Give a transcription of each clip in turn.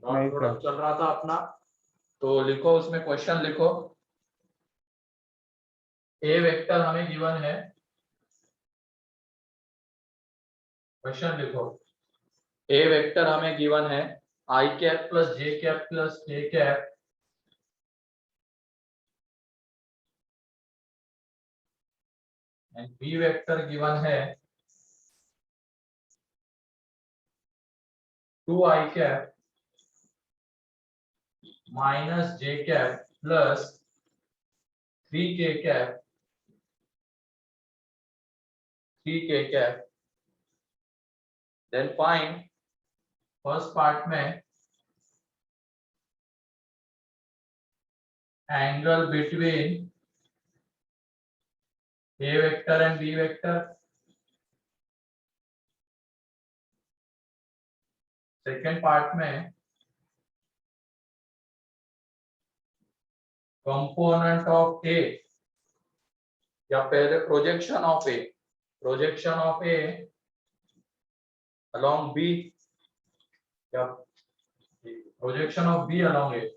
Dot product चल रहा था अपना, तो लिखो उसमें क्वेश्चन लिखो। ए वेक्टर हमें गिवन है, क्वेश्चन लिखो। ए वेक्टर हमें गिवन है i cap plus J cap plus के cap and B vector given है 2i कैप माइनस जे cap plus 3k cap 3k cap. Then find first part में angle between A vector and B vector. Second part में component of A, या पहले projection of A, projection of A along B, या projection of B along A।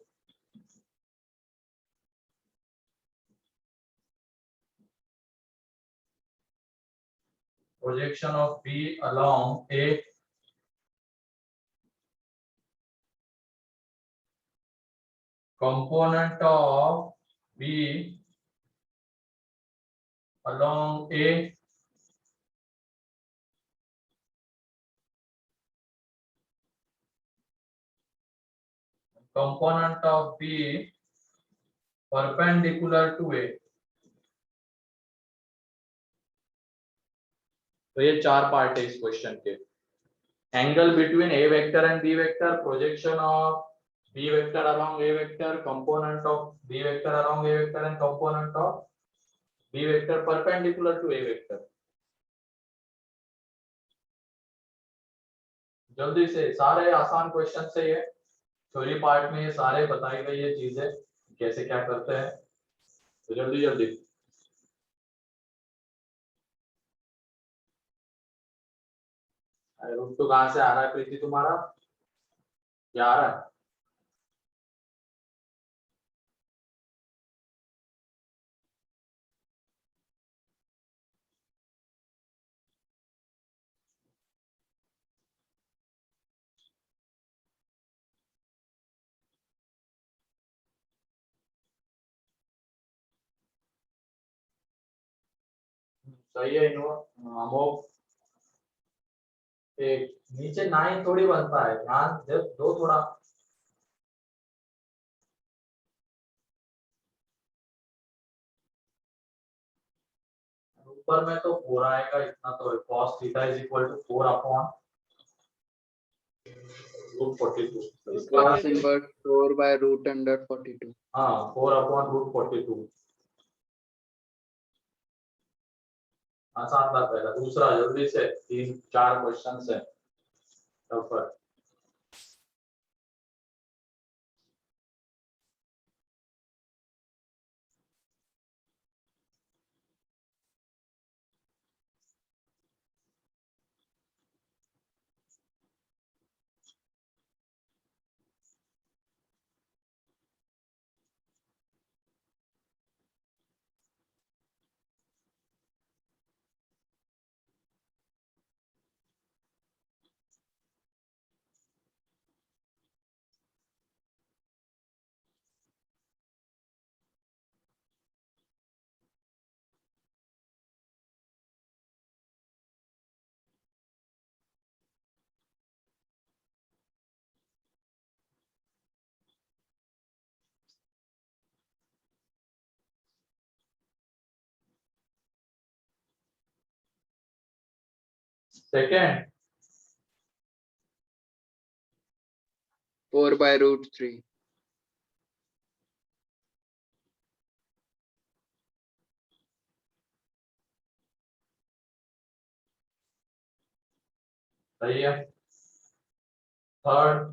projection of B along A component of B along A component of B perpendicular to A। तो ये चार part है इस question के। Angle between A vector and B vector, projection of B vector along A vector, component of B vector along A vector and component of B vector perpendicular to A vector. जल्दी से, सारे आसान question से ये theory part में ये सारे बताई गई ये चीजें कैसे क्या करते हैं, तो जल्दी जल्दी। रूट तो कहाँ से आ रहा है प्रीति तुम्हारा, क्या आ रहा है? सही है इनो अमोक। एक नीचे 9 थोड़ी बनता है, ध्यान दो थोड़ा। ऊपर में तो 4 आएगा, इतना तो cos theta is equal to 4 upon root 42। Cos inverse 4 by root under 42। हाँ, 4 अपॉन रूट 42। आसान था पहला। दूसरा जल्दी से, 3-4 क्वेश्चन है ऊपर। Second 4 by root 3। सही है। Third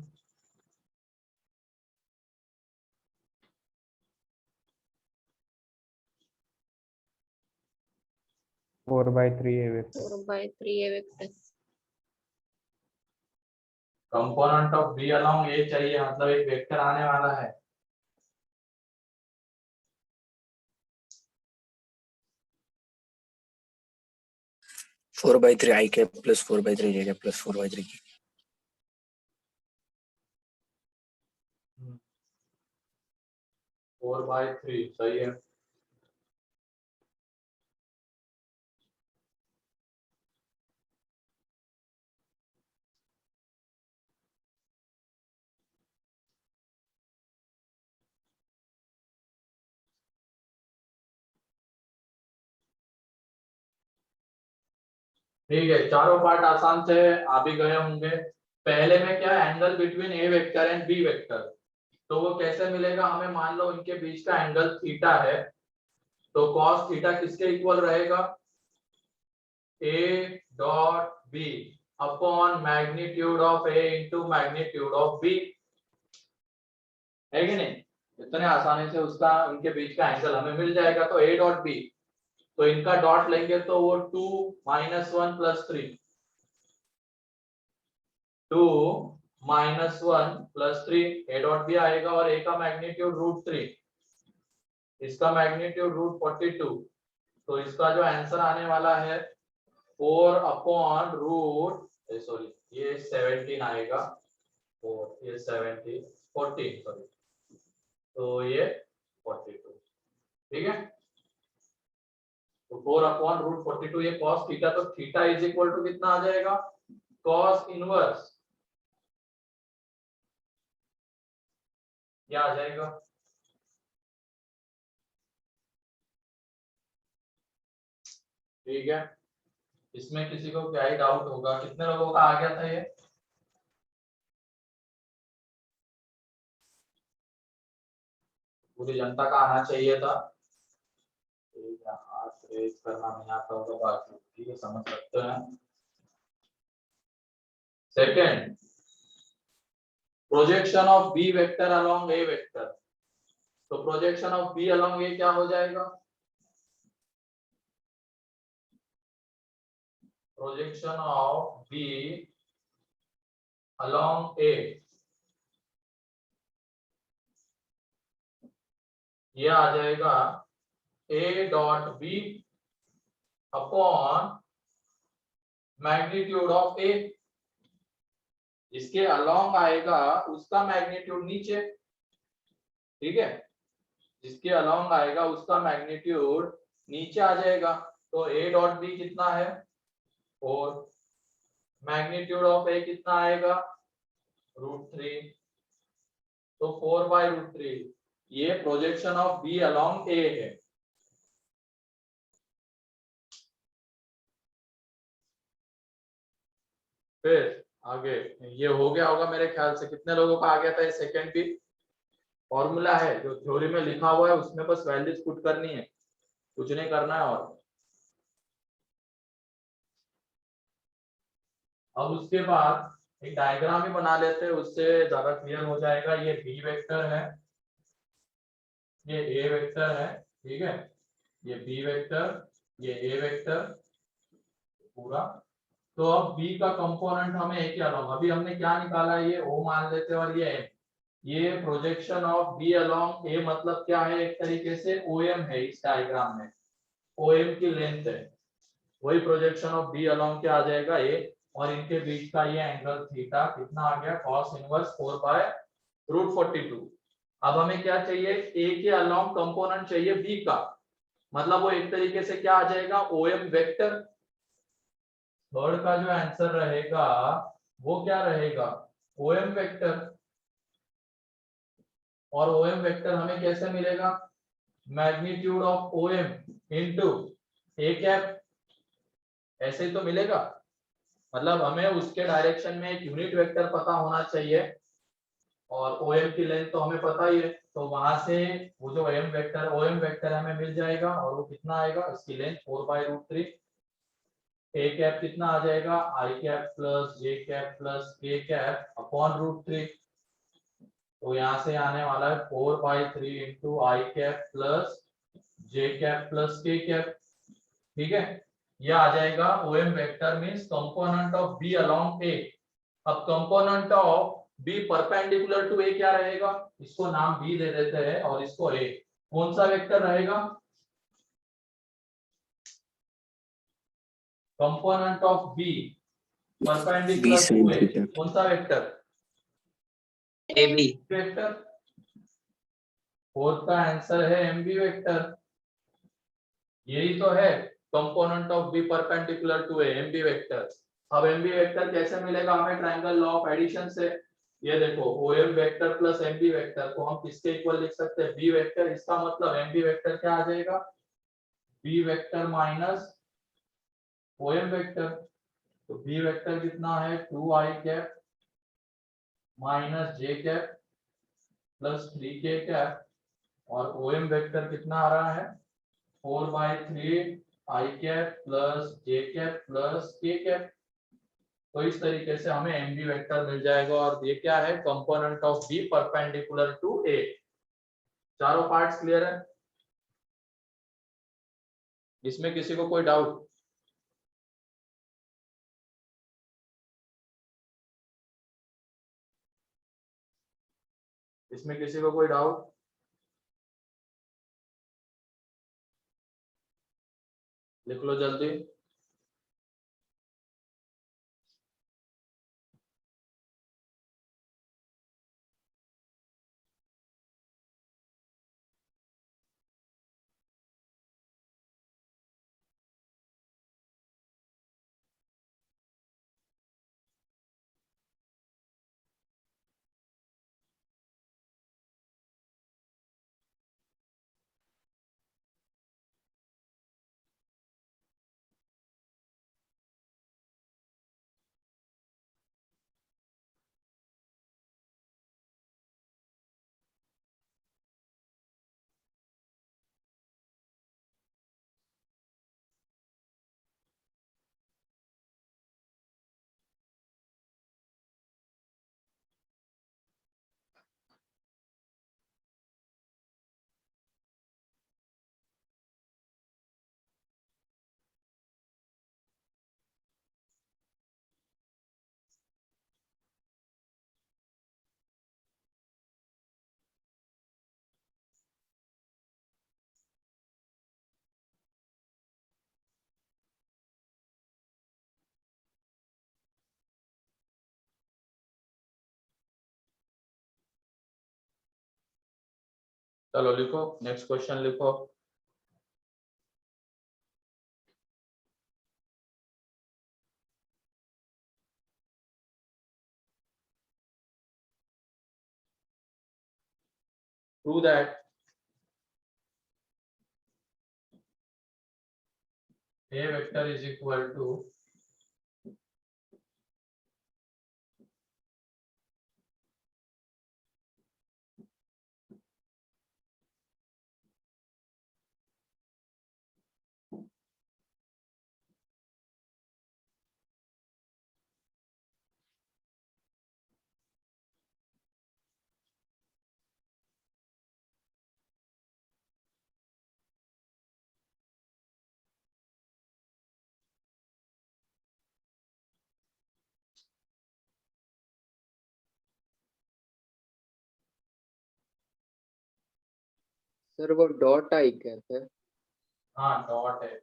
4 by 3 A vector. 4 by 3 A vector। Component of B along A चाहिए, मतलब एक वेक्टर आने वाला है। Four by three i cap plus 4/3 j cap plus 4/3 k 4/3 सही है। ठीक है, चारों पार्ट आसान से आ भी गए होंगे। पहले में क्या, angle between A vector and B vector, तो वो कैसे मिलेगा हमें, मान लो इनके बीच का एंगल थीटा है, तो cos थीटा किसके इक्वल रहेगा, A dot B upon magnitude of A into magnitude of B, है कि नहीं। इतने आसानी से उसका उनके बीच का एंगल हमें मिल जाएगा। तो ए डॉट बी, तो इनका डॉट लेंगे तो वो 2 - 1 + 3, 2 - 1 + 3 ए डॉट बी आएगा, और ए का मैग्नीट्यूड √3, इसका मैग्नीट्यूड √42, तो इसका जो आंसर आने वाला है 4 अपॉन रूट, सॉरी ये 17 आएगा, और ये 70 14 सॉरी, तो ये 42, ठीक है। तो 4 अपॉन √42 ये cos थीटा, तो थीटा इज इक्वल टू कितना आ जाएगा, cos इनवर्स, क्या आ जाएगा, ठीक है। इसमें किसी को क्या ही डाउट होगा, कितने लोगों का आ गया था ये, पूरी जनता का आना चाहिए था। ठीक है, हाथ रेज करना नहीं आता होगा बाकी, ठीक है, समझ सकते हैं। Second, projection of B vector along A vector, तो projection of B along A क्या हो जाएगा, projection of B along A, ये आ जाएगा A dot B upon magnitude of A, इसके अलोंग आएगा उसका मैग्नीट्यूड नीचे, ठीक है, जिसके अलोंग आएगा उसका मैग्नीट्यूड नीचे आ जाएगा। तो ए डॉट बी कितना है 4, मैग्नीट्यूड ऑफ ए कितना आएगा √3, तो 4/√3, ये प्रोजेक्शन ऑफ बी अलोंग ए है। फिर आगे ये हो गया होगा मेरे ख्याल से, कितने लोगों का आ गया था ये सेकंड भी, फॉर्मूला है जो थ्योरी में लिखा हुआ है, उसमें बस वैल्यूज पुट करनी है, कुछ नहीं करना है। और अब उसके बाद एक डायग्राम ही बना लेते हैं, उससे ज्यादा क्लियर हो जाएगा। ये बी वेक्टर है, ये ए वेक्टर है, ठीक है, ये बी वेक्टर, ये ए वेक्टर पूरा। तो अब बी का कंपोनेंट हमें एक ही अलोंग, अभी हमने क्या निकाला, ये ओ मान लेते हैं और ये एम, ये प्रोजेक्शन ऑफ बी अलोंग ए मतलब क्या है, एक तरीके से ओएम है इस डायग्राम में, ओएम की लेंथ है, वही प्रोजेक्शन ऑफ बी अलोंग क्या आ जाएगा ए, और इनके बीच का ये एंगल थीटा कितना आ गया, cos इनवर्स 4/√42। अब हमें क्या चाहिए, ए के अलोंग कंपोनेंट चाहिए बी का, मतलब वो एक तरीके से क्या आ जाएगा, ओएम वेक्टर। थर्ड का जो आंसर रहेगा वो क्या रहेगा, ओएम वेक्टर, और ओएम वेक्टर हमें कैसे मिलेगा, magnitude of OM into A cap, ऐसे ही तो मिलेगा। मतलब हमें उसके डायरेक्शन में एक यूनिट वेक्टर पता होना चाहिए, और ओएम की लेंथ तो हमें पता ही है, तो वहां से वो जो ओएम वेक्टर हमें मिल जाएगा, और वो कितना आएगा, इसकी लेंथ 4/√3, ए कैप कितना आ जाएगा, i cap plus J cap plus के कैप अपॉन √3, तो यहाँ से आने वाला है 4/3 into i cap plus J cap plus के कैप, ठीक है। यह आ जाएगा OM vector means component of B along A, अब component of B perpendicular to A क्या रहेगा, इसको नाम बी दे देते हैं और इसको ए, कौन सा वेक्टर रहेगा, component of B B perpendicular sin to A, theta. कौन सा वेक्टर, AB. वेक्टर, फोर्थ का आंसर है एमबी वेक्टर, यही तो है component of B perpendicular to A, MB vector. अब एमबी वेक्टर कैसे मिलेगा हमें, ट्रायंगल लॉ ऑफ एडिशन से, ये देखो OM vector plus MB vector को हम किसके इक्वल लिख सकते हैं, बी वेक्टर, इसका मतलब एमबी वेक्टर क्या आ जाएगा, B vector minus OM vector, तो बी वेक्टर कितना है 2i कैप माइनस जे कैप प्लस 3k कैप, और ओएम वेक्टर कितना आ रहा है 4/3 I cap plus J cap plus के कैप। तो इस तरीके से हमें एमबी वेक्टर मिल जाएगा, और ये क्या है, component of B perpendicular to A. चारों पार्ट्स क्लियर है, इसमें किसी को कोई डाउट, इसमें किसी को कोई डाउट, लिख लो जल्दी। चलो लिखो, नेक्स्ट क्वेश्चन लिखो। Prove that A vector is equal to sir वो डॉट आई कैप है। हाँ डॉट है,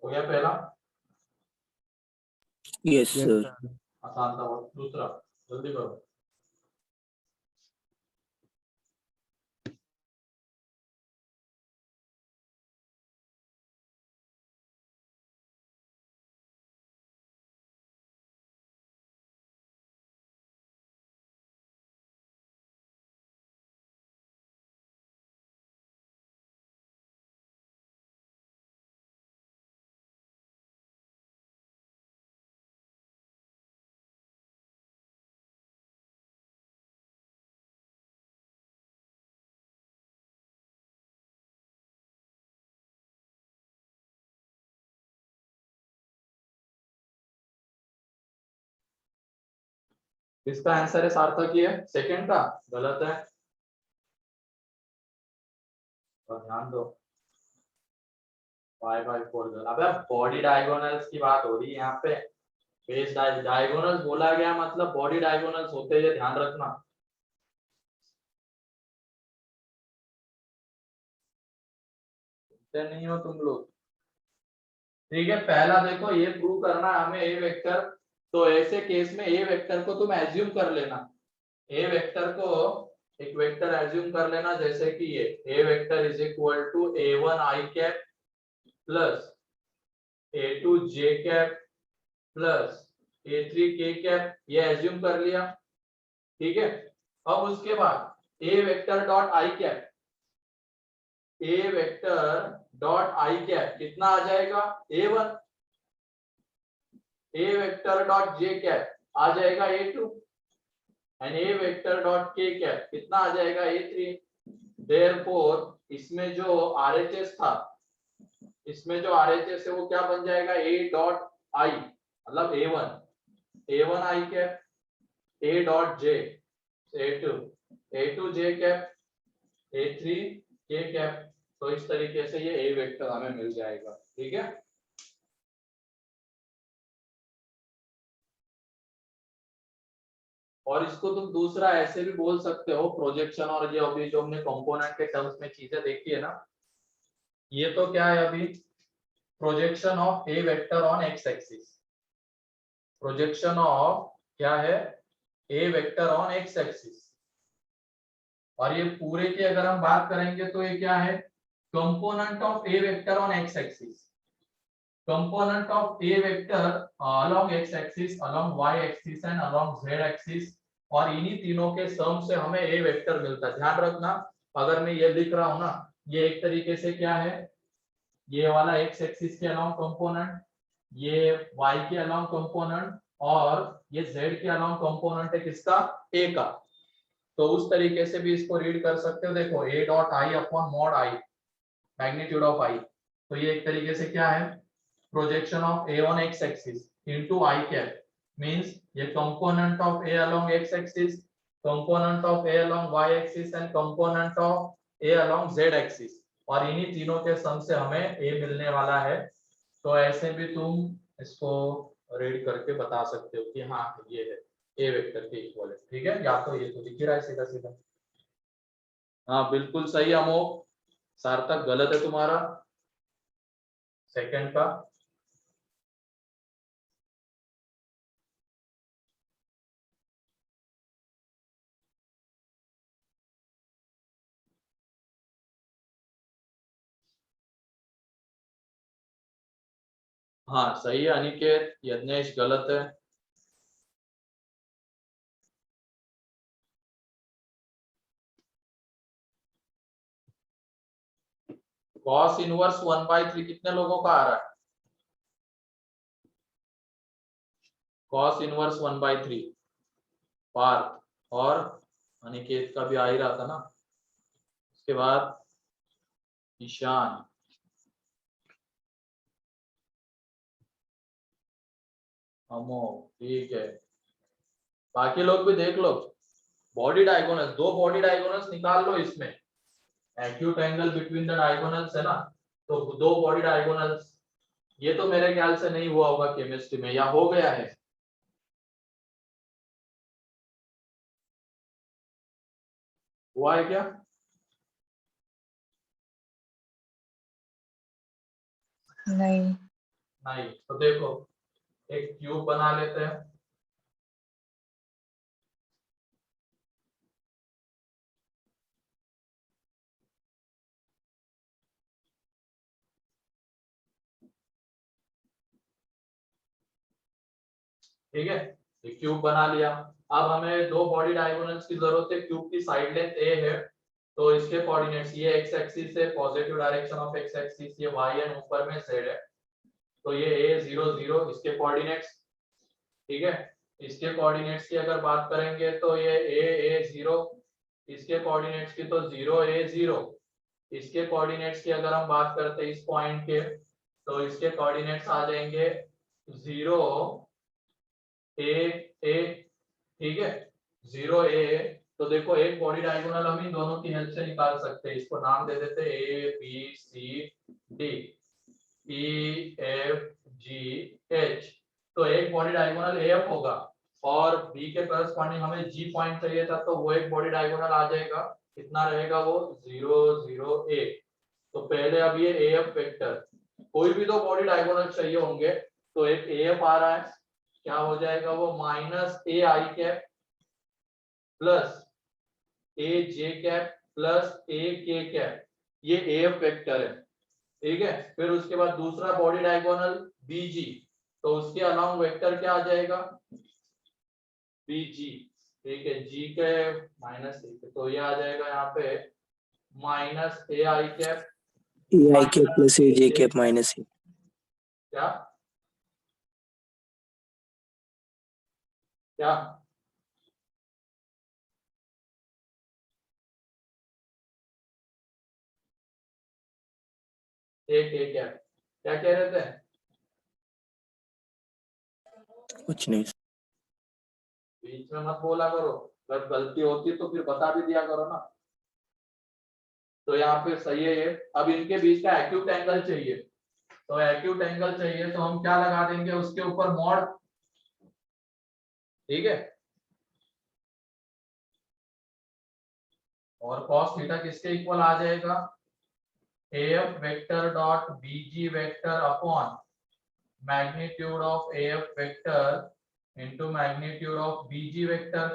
हो गया पहला, Yes, sir. आसान था। और दूसरा जल्दी करो। इसका आंसर है सार्थक ही है, सेकंड का गलत है। और ध्यान दो, 5/4। अबे बॉडी डायगोनल्स की बात हो रही है यहाँ पे। बेस डायगोनल्स बोला गया मतलब बॉडी डायगोनल्स होते हैं, ध्यान रखना। नहीं हो तुम लोग, ठीक है। पहला देखो, ये प्रूव करना है हमें ए वेक्टर। तो ऐसे केस में ए वेक्टर को तुम एज्यूम कर लेना, ए वेक्टर को एक वेक्टर एज्यूम कर लेना, जैसे कि ये A vector is equal to a1 i cap plus a2 j cap plus a3 k cap, ये एज्यूम कर लिया, ठीक है। अब उसके बाद A vector dot I cap, A vector dot I cap कितना आ जाएगा a1, A vector dot J cap आ जाएगा a2 and A vector dot K cap कितना आ जाएगा a3। देयरफॉर इसमें जो आरएचएस था, इसमें जो आरएचएस है वो क्या बन जाएगा a डॉट आई, मतलब a1 I cap, a dot J a2 J cap, a3 के कैप। तो इस तरीके से ये ए वेक्टर हमें मिल जाएगा, ठीक है। और इसको तुम दूसरा ऐसे भी बोल सकते हो, प्रोजेक्शन, और ये अभी जो हमने कंपोनेंट के टर्म्स में चीजें देखी है ना, ये तो क्या है अभी, projection of A vector on x axis, projection of क्या है, ए वेक्टर ऑन एक्स एक्सिस। और ये पूरे की अगर हम बात करेंगे तो ये क्या है, component of A vector on x axis, component of a vector along x axis, along y axis and along z axis, और इन्हीं तीनों के सम से हमें a वेक्टर मिलता है। ध्यान रखना, अगर मैं ये लिख रहा हूं ना, ये एक तरीके से क्या है, ये वाला x एक्सिस के अलोंग कंपोनेंट, ये y के अलोंग कंपोनेंट, और ये z के अलोंग कंपोनेंट है किसका, a का। तो उस तरीके से भी इसको रीड कर सकते हो। देखो a dot I upon mod I, magnitude of I, तो ये एक तरीके से क्या है, projection of a on x axis into I cap, means ये component of a along x axis, component of a along y axis and component of a along z axis, और इन्हीं तीनों के सम से हमें a मिलने वाला है। तो ऐसे भी तुम इसको रीड करके बता सकते हो कि हाँ ये है a वेक्टर के इक्वल है, ठीक है। या तो ये तो दिख ही रहा है सीधा सीधा। हाँ बिल्कुल सही अमोक, सार्थक गलत है तुम्हारा, सेकंड का। हाँ सही है अनिकेत, यज्ञेश गलत है। cos इनवर्स 1/3 कितने लोगों का आ रहा है, cos इनवर्स 1/3 पार्थ और अनिकेत का भी आ ही रहा था ना। उसके बाद ईशान, अमो, ठीक है। बाकी लोग भी देख लो, बॉडी डायगोनल्स, दो बॉडी डायगोनल्स निकाल लो इसमें, acute angle between the diagonals है ना, तो दो बॉडी डायगोनल्स। ये तो मेरे ख्याल से नहीं हुआ होगा केमिस्ट्री में, या हो गया है, हुआ है क्या? नहीं। नहीं, तो देखो एक क्यूब बना लेते हैं। ठीक है, ये क्यूब बना लिया। अब हमें दो बॉडी डायगोनल्स की जरूरत है। क्यूब की साइड लेंथ ए है, तो इसके कोऑर्डिनेट्स ये एक्स एक्सिस है, positive direction of x axis, ये वाई एंड ऊपर में जेड है, तो ये ए 0 0 इसके कोऑर्डिनेट्स। ठीक है, इसके कोऑर्डिनेट्स की अगर बात करेंगे तो ये ए 0, इसके कोऑर्डिनेट्स की तो 0 a 0। इसके कोऑर्डिनेट्स की अगर हम बात करते हैं इस पॉइंट के, तो इसके कोऑर्डिनेट्स आ जाएंगे 0 a a। ठीक है, 0 a। तो देखो एक बॉडी डायगोनल हम इन दोनों की हेल्प से निकाल सकते हैं। इसको नाम दे देते हैं A B C D E F G H. तो एक बॉडी डायगोनल एफ होगा और बी के करस्पॉन्डिंग हमें जी पॉइंट चाहिए था, तो वो एक बॉडी डायगोनल आ जाएगा। कितना रहेगा वो 0 0 a। तो पहले अब ये एफ वेक्टर, कोई भी दो बॉडी डायगोनल चाहिए होंगे, तो एक एफ आ रहा है, क्या हो जाएगा वो minus A I cap plus A J cap plus ए के कैप, ये एफ वेक्टर है। ठीक है, फिर उसके बाद दूसरा बॉडी डायगोनल बीजी, तो उसके अलाउंग वेक्टर क्या आ जाएगा बीजी। ठीक है, जी के माइनस, तो ये आ जाएगा यहाँ पे minus A I cap A I cap plus A J cap minus A. क्या क्या एक क्या क्या कह रहे थे? कुछ नहीं। बीच में मत बोला करो, अगर गलती होती तो फिर बता भी दिया करो ना। तो यहाँ पे सही है ये। अब इनके बीच का एक्यूट एंगल चाहिए, तो एक्यूट एंगल चाहिए तो हम क्या लगा देंगे उसके ऊपर मॉड। ठीक है, और cos थीटा किसके इक्वल आ जाएगा AF vector dot BG vector upon magnitude of AF vector into magnitude of BG vector.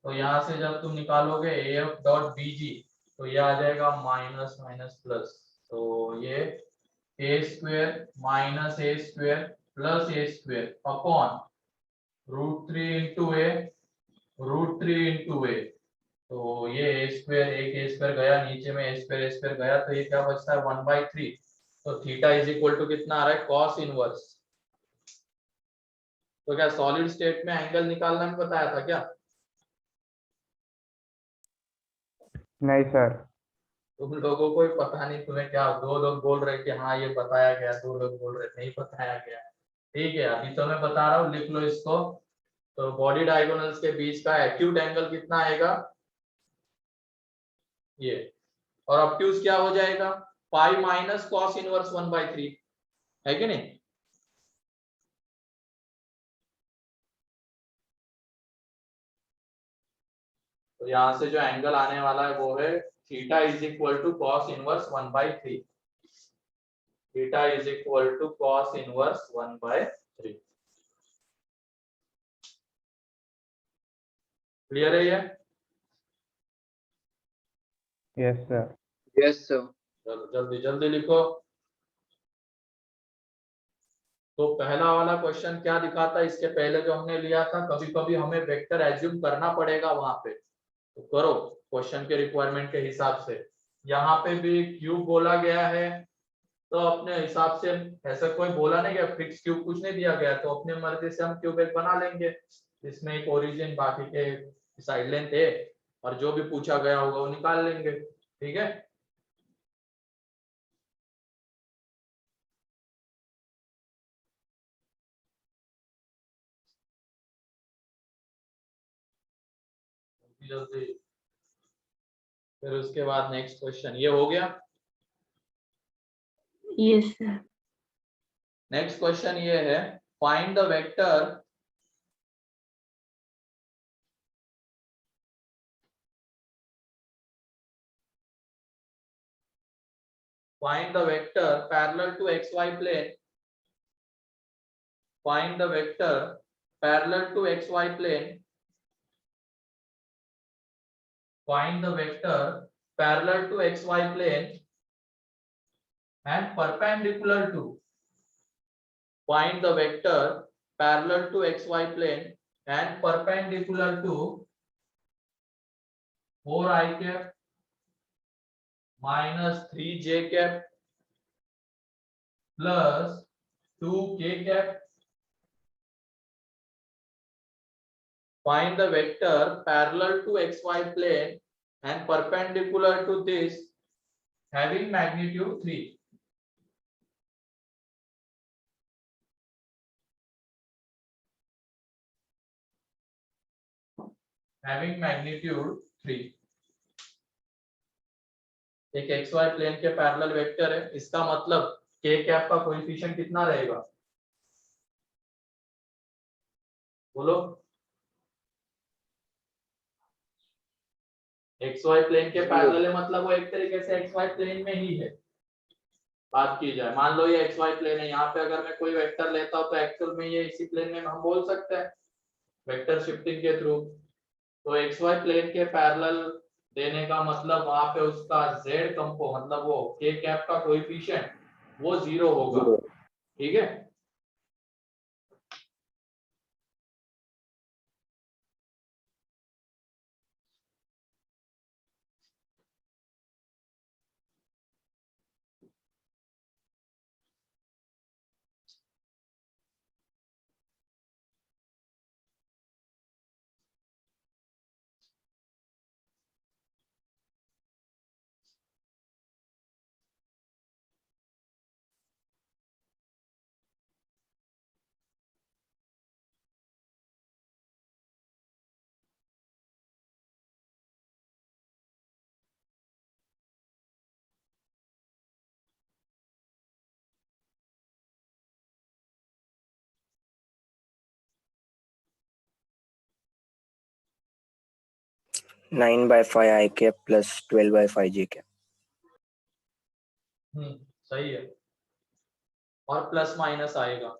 तो यहाँ से जब तुम निकालोगे AF डॉट BG, तो ये आ जाएगा माइनस माइनस प्लस, तो ये a square minus a square plus a square upon √3 into a √3 into a। तो ये a स्क्वायर, एक a स्क्वायर गया नीचे में, a स्क्वायर गया, तो ये क्या बचता है 1/3। तो थीटा इज इक्वल टू कितना आ रहा है cos इनवर्स। तो क्या सॉलिड स्टेट में एंगल निकालना भी बताया था क्या? नहीं सर। तुम लोगों को ही पता नहीं, तुम्हें क्या दो लोग बोल रहे कि हाँ ये बताया गया, दो लोग बोल रहे नहीं बताया गया। ठीक है, अभी तो मैं बता रहा हूँ, लिख लो इसको। तो बॉडी डायगोनल्स के बीच का एक्यूट एंगल कितना आएगा ये, और ऑब्ट्यूज क्या हो जाएगा पाई माइनस कॉस इनवर्स 1/3, है कि नहीं? तो यहाँ से जो एंगल आने वाला है वो है theta is equal to cos inverse 1/3। Theta is equal to cos inverse 1/3। Clear है ये? Yes sir. Yes, sir. चलो जल्दी जल्दी लिखो। तो पहला वाला क्वेश्चन क्या दिखाता है, इसके पहले जो हमने लिया था, कभी कभी हमें वेक्टर एज्यूम करना पड़ेगा वहां पे, तो करो क्वेश्चन के रिक्वायरमेंट के हिसाब से। यहाँ पे भी क्यूब बोला गया है, तो अपने हिसाब से, ऐसा कोई बोला नहीं गया, फिक्स क्यूब कुछ नहीं दिया गया, तो अपने मर्जी से हम क्यूब एक बना लेंगे, इसमें एक ओरिजिन बाकी के साइड लेंथ है, और जो भी पूछा गया होगा वो निकाल लेंगे। ठीक है, जल्दी। फिर उसके बाद नेक्स्ट क्वेश्चन ये हो गया। Yes, sir. नेक्स्ट क्वेश्चन ये है, find the vector find the vector parallel to xy plane find the vector parallel to xy plane, find the vector parallel to xy plane and perpendicular to, find the vector parallel to xy plane and perpendicular to 4i cap minus 3j cap plus 2k cap. Find the vector parallel to xy plane and perpendicular to this having magnitude 3. Having magnitude 3. एक xy plane के parallel vector है, इसका मतलब k cap का coefficient कितना रहेगा? बोलो। xy plane के पैरेलल है मतलब वो एक तरीके से xy प्लेन में ही है। बात की जाए, मान लो ये xy प्लेन है, यहाँ पे अगर मैं कोई वेक्टर लेता हूँ तो एक्चुअल में ये इसी प्लेन में हम बोल सकते हैं वेक्टर शिफ्टिंग के थ्रू। तो xy प्लेन के पैरेलल देने का मतलब वहां पे उसका z कंपो मतलब वो k कैप का कोएफिशिएंट वो 0 होगा। ठीक है, Nine by five I cap plus 12 by 5 J cap. सही है, और प्लस माइनस आएगा।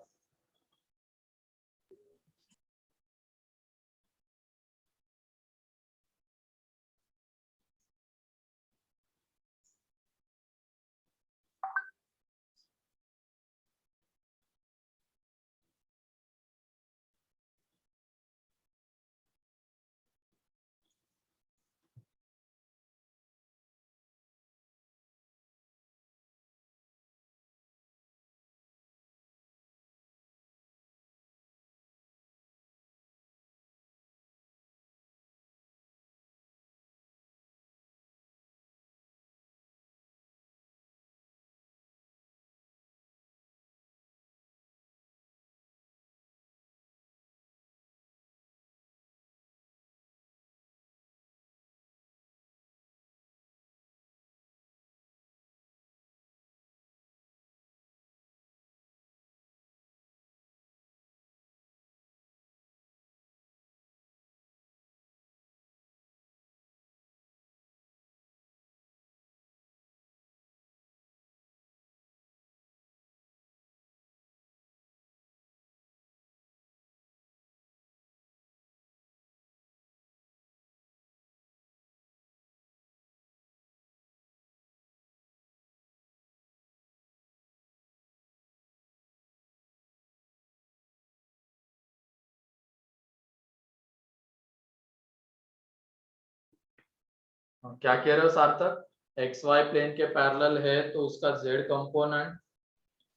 क्या कह रहे हो सार्थक? xy प्लेन के पैरेलल है तो उसका z कंपोनेंट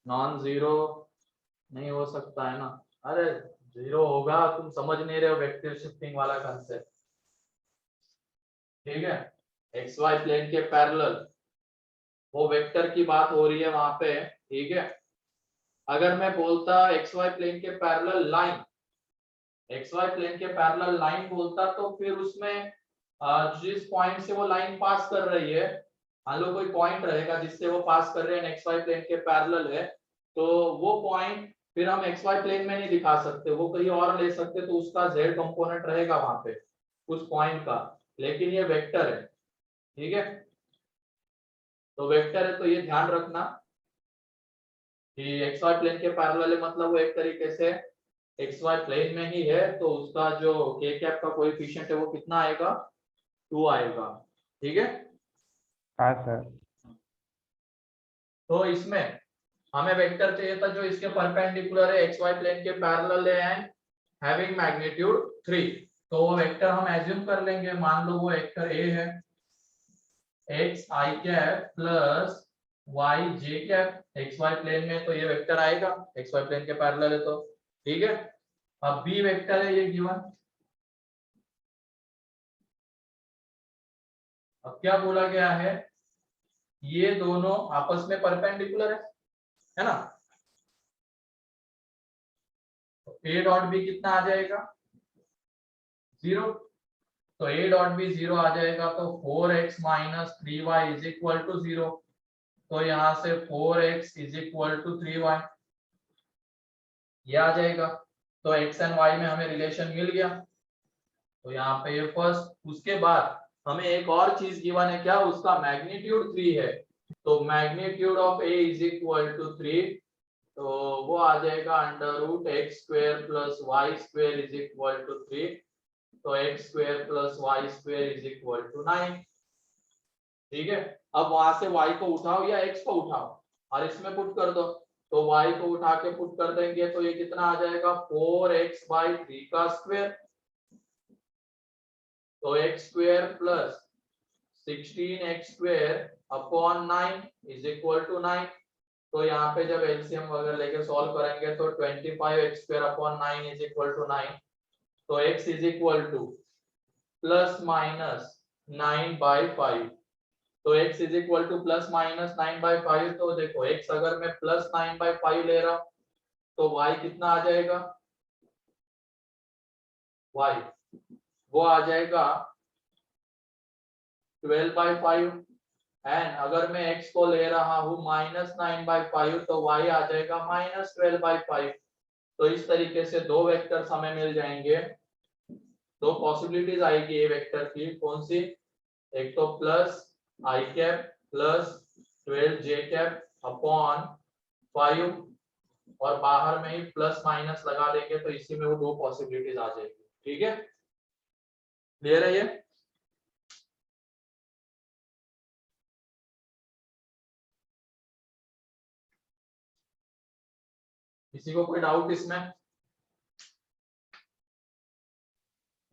नॉन जीरो नहीं हो सकता है ना? अरे जीरो होगा, तुम समझ नहीं रहे हो वेक्टर शिफ्टिंग वाला कंसेप्ट। ठीक है, xy प्लेन के पैरेलल वो वेक्टर की बात हो रही है वहां पे। ठीक है, अगर मैं बोलता xy प्लेन के पैरेलल लाइन, xy प्लेन के पैरेलल लाइन बोलता तो फिर उसमें जिस पॉइंट से वो लाइन पास कर रही है, मान लो कोई पॉइंट रहेगा जिससे वो पास कर रहे हैं xy प्लेन के पैरेलल है, तो वो पॉइंट फिर हम xy प्लेन में नहीं दिखा सकते, वो कहीं और ले सकते, तो उसका z कंपोनेंट रहेगा वहां पे उस पॉइंट का, लेकिन ये वेक्टर है। ठीक है, तो वेक्टर है तो ये ध्यान रखना। कि xy प्लेन के पैरेलल है, मतलब वो एक तरीके से xy प्लेन में ही है, तो उसका जो k कैप का कोएफिशिएंट है वो कितना आएगा, 2 आएगा। ठीक है, हाँ सर। तो इसमें हमें वेक्टर चाहिए था जो इसके परपेंडिकुलर है, xy प्लेन के पैरेलल है एंड हैविंग मैग्नीट्यूड 3। तो वो वेक्टर हम एज्यूम कर लेंगे, मान लो वो वेक्टर a है, x i cap plus y j cap, xy plane में तो ये वेक्टर आएगा, xy प्लेन के पैरेलल है तो। ठीक है, अब b वेक्टर है ये गिवन। अब क्या बोला गया है, ये दोनों आपस में परपेंडिकुलर है ना, तो a डॉट b कितना आ जाएगा, 0। तो a डॉट b 0 आ जाएगा, तो 4x minus 3y is equal to 0। तो यहाँ से 4x is equal to 3y ये आ जाएगा। तो x एंड y में हमें रिलेशन मिल गया, तो यहाँ पे ये फर्स्ट। उसके बाद हमें एक और चीज गिवन है, क्या, उसका मैग्नीट्यूड 3 है, तो magnitude of a is equal to 3, तो वो आ जाएगा under root X square plus Y square is equal to 3। तो X square plus Y square is equal to 9। ठीक है, अब वहां से y को उठाओ या x को उठाओ और इसमें पुट कर दो, तो y को उठा के पुट कर देंगे तो ये कितना आ जाएगा, 4x बाई 3 का स्क्वायर। तो x स्क्वायर प्लस 16x square upon 9 is equal to 9। तो यहाँ पे जब एलसीएम वगैरह लेके सॉल्व करेंगे तो 25x square upon 9 is equal to 9। तो x is equal to plus minus 9/5। तो x is equal to plus minus 9/5। तो देखो x अगर मैं प्लस 9/5 ले रहा हूं तो y कितना आ जाएगा, y वो आ जाएगा 12/5। एंड अगर मैं x को ले रहा हूं माइनस 9/5 तो y आ जाएगा माइनस 12/5। तो इस तरीके से दो वेक्टर्स हमें मिल जाएंगे, दो पॉसिबिलिटीज आएगी ये वेक्टर की, कौन सी, एक तो प्लस आई कैप प्लस 12 जे कैप अपॉन 5, और बाहर में ही प्लस माइनस लगा देंगे तो इसी में वो दो पॉसिबिलिटीज आ जाएगी। ठीक है, क्लियर है ये। किसी को कोई डाउट इसमें?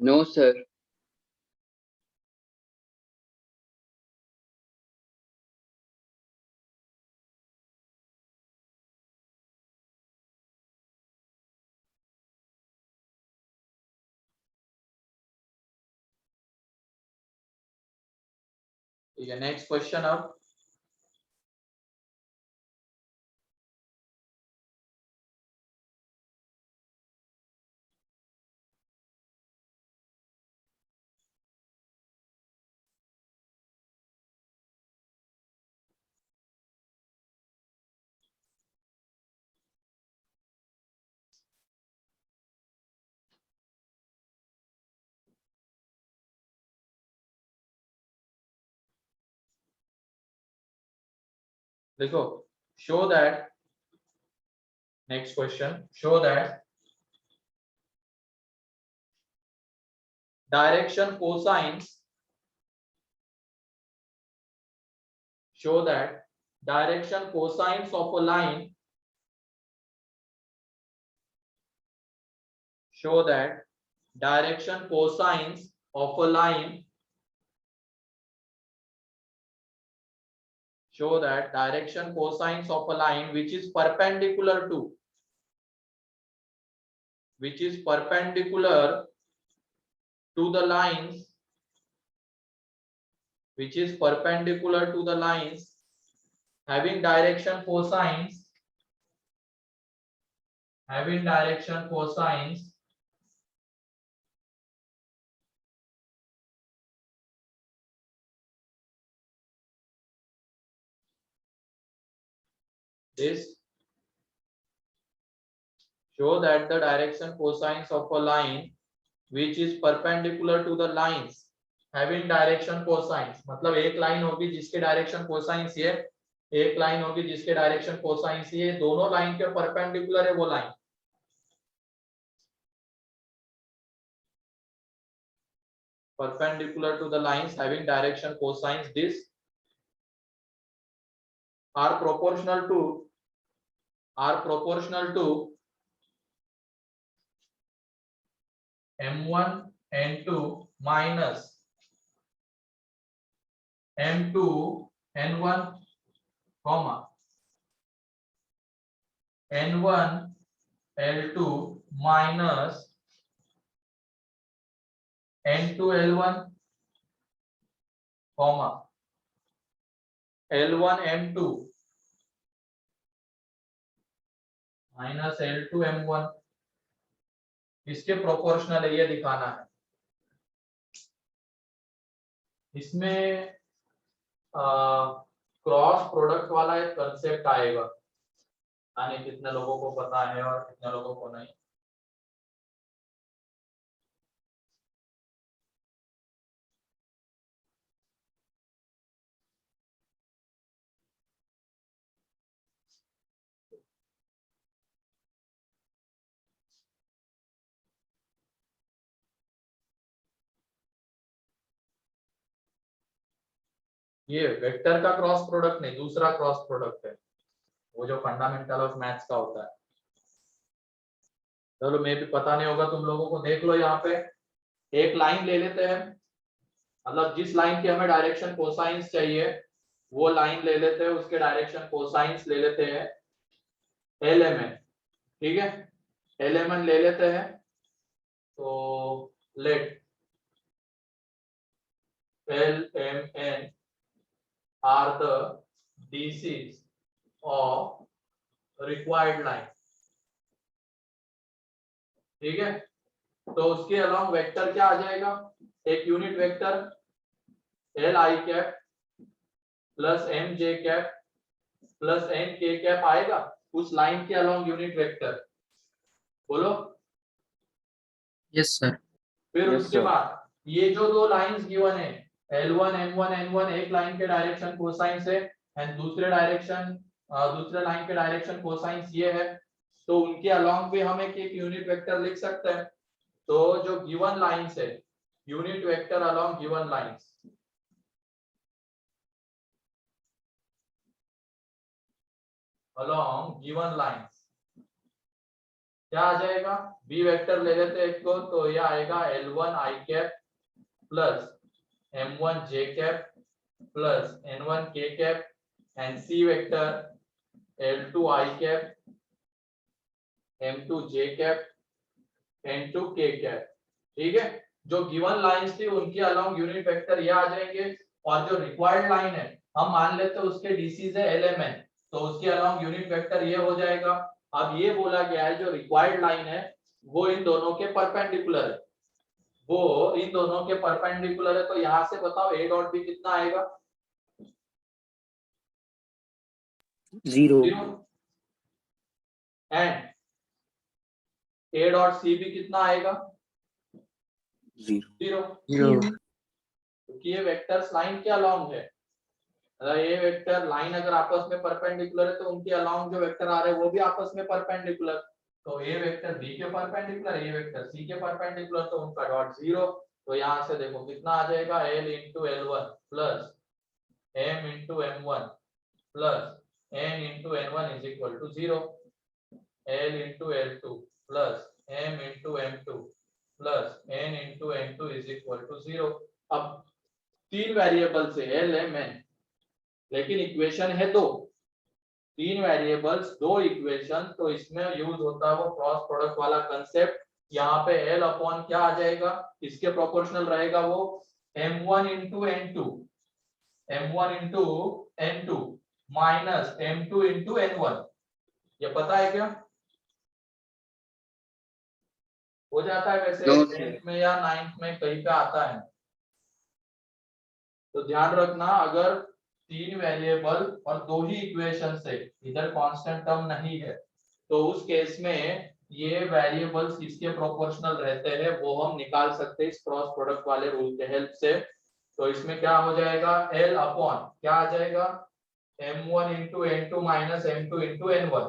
No, sir. ठीक है, नेक्स्ट क्वेश्चन अब। देखो, show that, next question, show that direction cosines, show that direction cosines of a line, show that direction cosines of a line, show that direction cosines of a line which is perpendicular to, which is perpendicular to the lines, which is perpendicular to the lines having direction cosines, having direction cosines is, show that the direction cosines of a line which is perpendicular to the lines having direction cosines, मतलब एक line होगी जिसके direction cosines ये एक line होगी जिसके direction cosine सी है, दोनों लाइन के परपेंडिकुलर है वो line, perpendicular to the lines having direction cosines this are proportional to m1 n2 minus m2 n1 comma n1 l2 minus n2 l1 comma l1 m2 minus l2 m1 इसके proportional है, ये दिखाना है। इसमें cross product वाला एक concept आएगा, यानी कितने लोगों को पता है और कितने लोगों को नहीं। ये वेक्टर का क्रॉस प्रोडक्ट नहीं, दूसरा क्रॉस प्रोडक्ट है, वो जो फंडामेंटल ऑफ मैथ्स का होता है। चलो मैं भी पता नहीं होगा तुम लोगों को, देख लो यहाँ पे एक लाइन ले लेते हैं, मतलब जिस लाइन की हमें डायरेक्शन कोसाइंस चाहिए वो लाइन ले लेते हैं, उसके डायरेक्शन कोसाइंस ले लेते हैं LMN, ठीक है, LMN ले लेते हैं। तो late LMN are the DCs of required line, ठीक है। तो उसके अलोंग वेक्टर क्या आ जाएगा, एक unit vector Li cap plus Mj cap plus Nk cap आएगा उस लाइन के अलोंग यूनिट वेक्टर, बोलो। Yes sir. फिर Yes, उसके sir. बाद ये जो दो लाइंस गिवन है L1 M1 N1, एक लाइन के डायरेक्शन कोसाइन से एंड दूसरे लाइन के डायरेक्शन कोसाइंस ये है, तो उनके अलोंग भी हम एक यूनिट वेक्टर लिख सकते हैं। तो जो गिवन लाइंस है, unit vector along given lines, along given lines क्या आ जाएगा, बी वेक्टर ले लेते हैं एक को, तो यह आएगा L1 I cap plus M1 J cap plus N1 K cap and C vector L2 I cap M2 J cap N2 K cap, ठीक है। जो गिवन लाइंस थी उनके अलोंग यूनिट वेक्टर ये आ जाएंगे, और जो रिक्वायर्ड लाइन है हम मान लेते हैं उसके डीसीज है LMN, तो उसके अलोंग यूनिट वेक्टर ये हो जाएगा। अब ये बोला गया है जो रिक्वायर्ड लाइन है वो इन दोनों के परपेंडिकुलर है, वो इन दोनों के परपेंडिकुलर है, तो यहां से बताओ A डॉट B कितना आएगा, 0 एंड A डॉट C भी कितना आएगा, 0 क्योंकि ये वेक्टर्स लाइन के अलोंग है। अगर ये वेक्टर लाइन अगर आपस में परपेंडिकुलर है तो उनके अलोंग जो वेक्टर आ रहे हैं वो भी आपस में परपेंडिकुलर, तो ये वेक्टर B के परपेंडिकुलर, ये वेक्टर C के परपेंडिकुलर, तो उनका डॉट 0। तो यहाँ से देखो कितना आ जाएगा, L into L1 plus M into M1 plus N into N1 is equal to 0, L into L2 plus M into M2 plus N into N2 is equal to 0। अब तीन वेरिएबल से LMN, लेकिन इक्वेशन है दो, तीन variables दो equation, तो इसमें यूज होता है वो क्रॉस प्रोडक्ट वाला कंसेप्ट। यहाँ पे L अपॉन क्या आ जाएगा, इसके प्रोपोर्शनल रहेगा वो M1 into N2, M1 into N2 minus M2 into N1, ये पता है क्या, हो जाता है वैसे 10th में या 9th में कहीं पे आता है। तो ध्यान रखना, अगर तीन वेरिएबल और दो ही इक्वेशन से, इधर कांस्टेंट टर्म नहीं है, तो उस केस में ये वेरिएबल्स किसके प्रोपोर्शनल रहते हैं वो हम निकाल सकते हैं इस क्रॉस प्रोडक्ट वाले रूल के हेल्प से। तो इसमें क्या हो जाएगा, L अपॉन क्या आ जाएगा, m1 into n2 minus m2 into n1,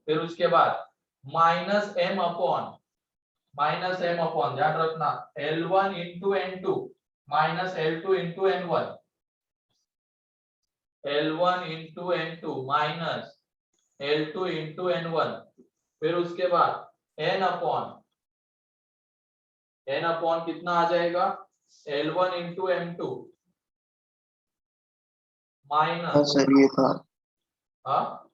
फिर उसके बाद माइनस m अपॉन ध्यान रखना L1 into n2 minus L2 into n1, L1 into n2 minus L2 into n1, फिर उसके बाद n अपॉन कितना आ जाएगा L1 इंटू m2 हाँ माइनस, सर ये था। हाँ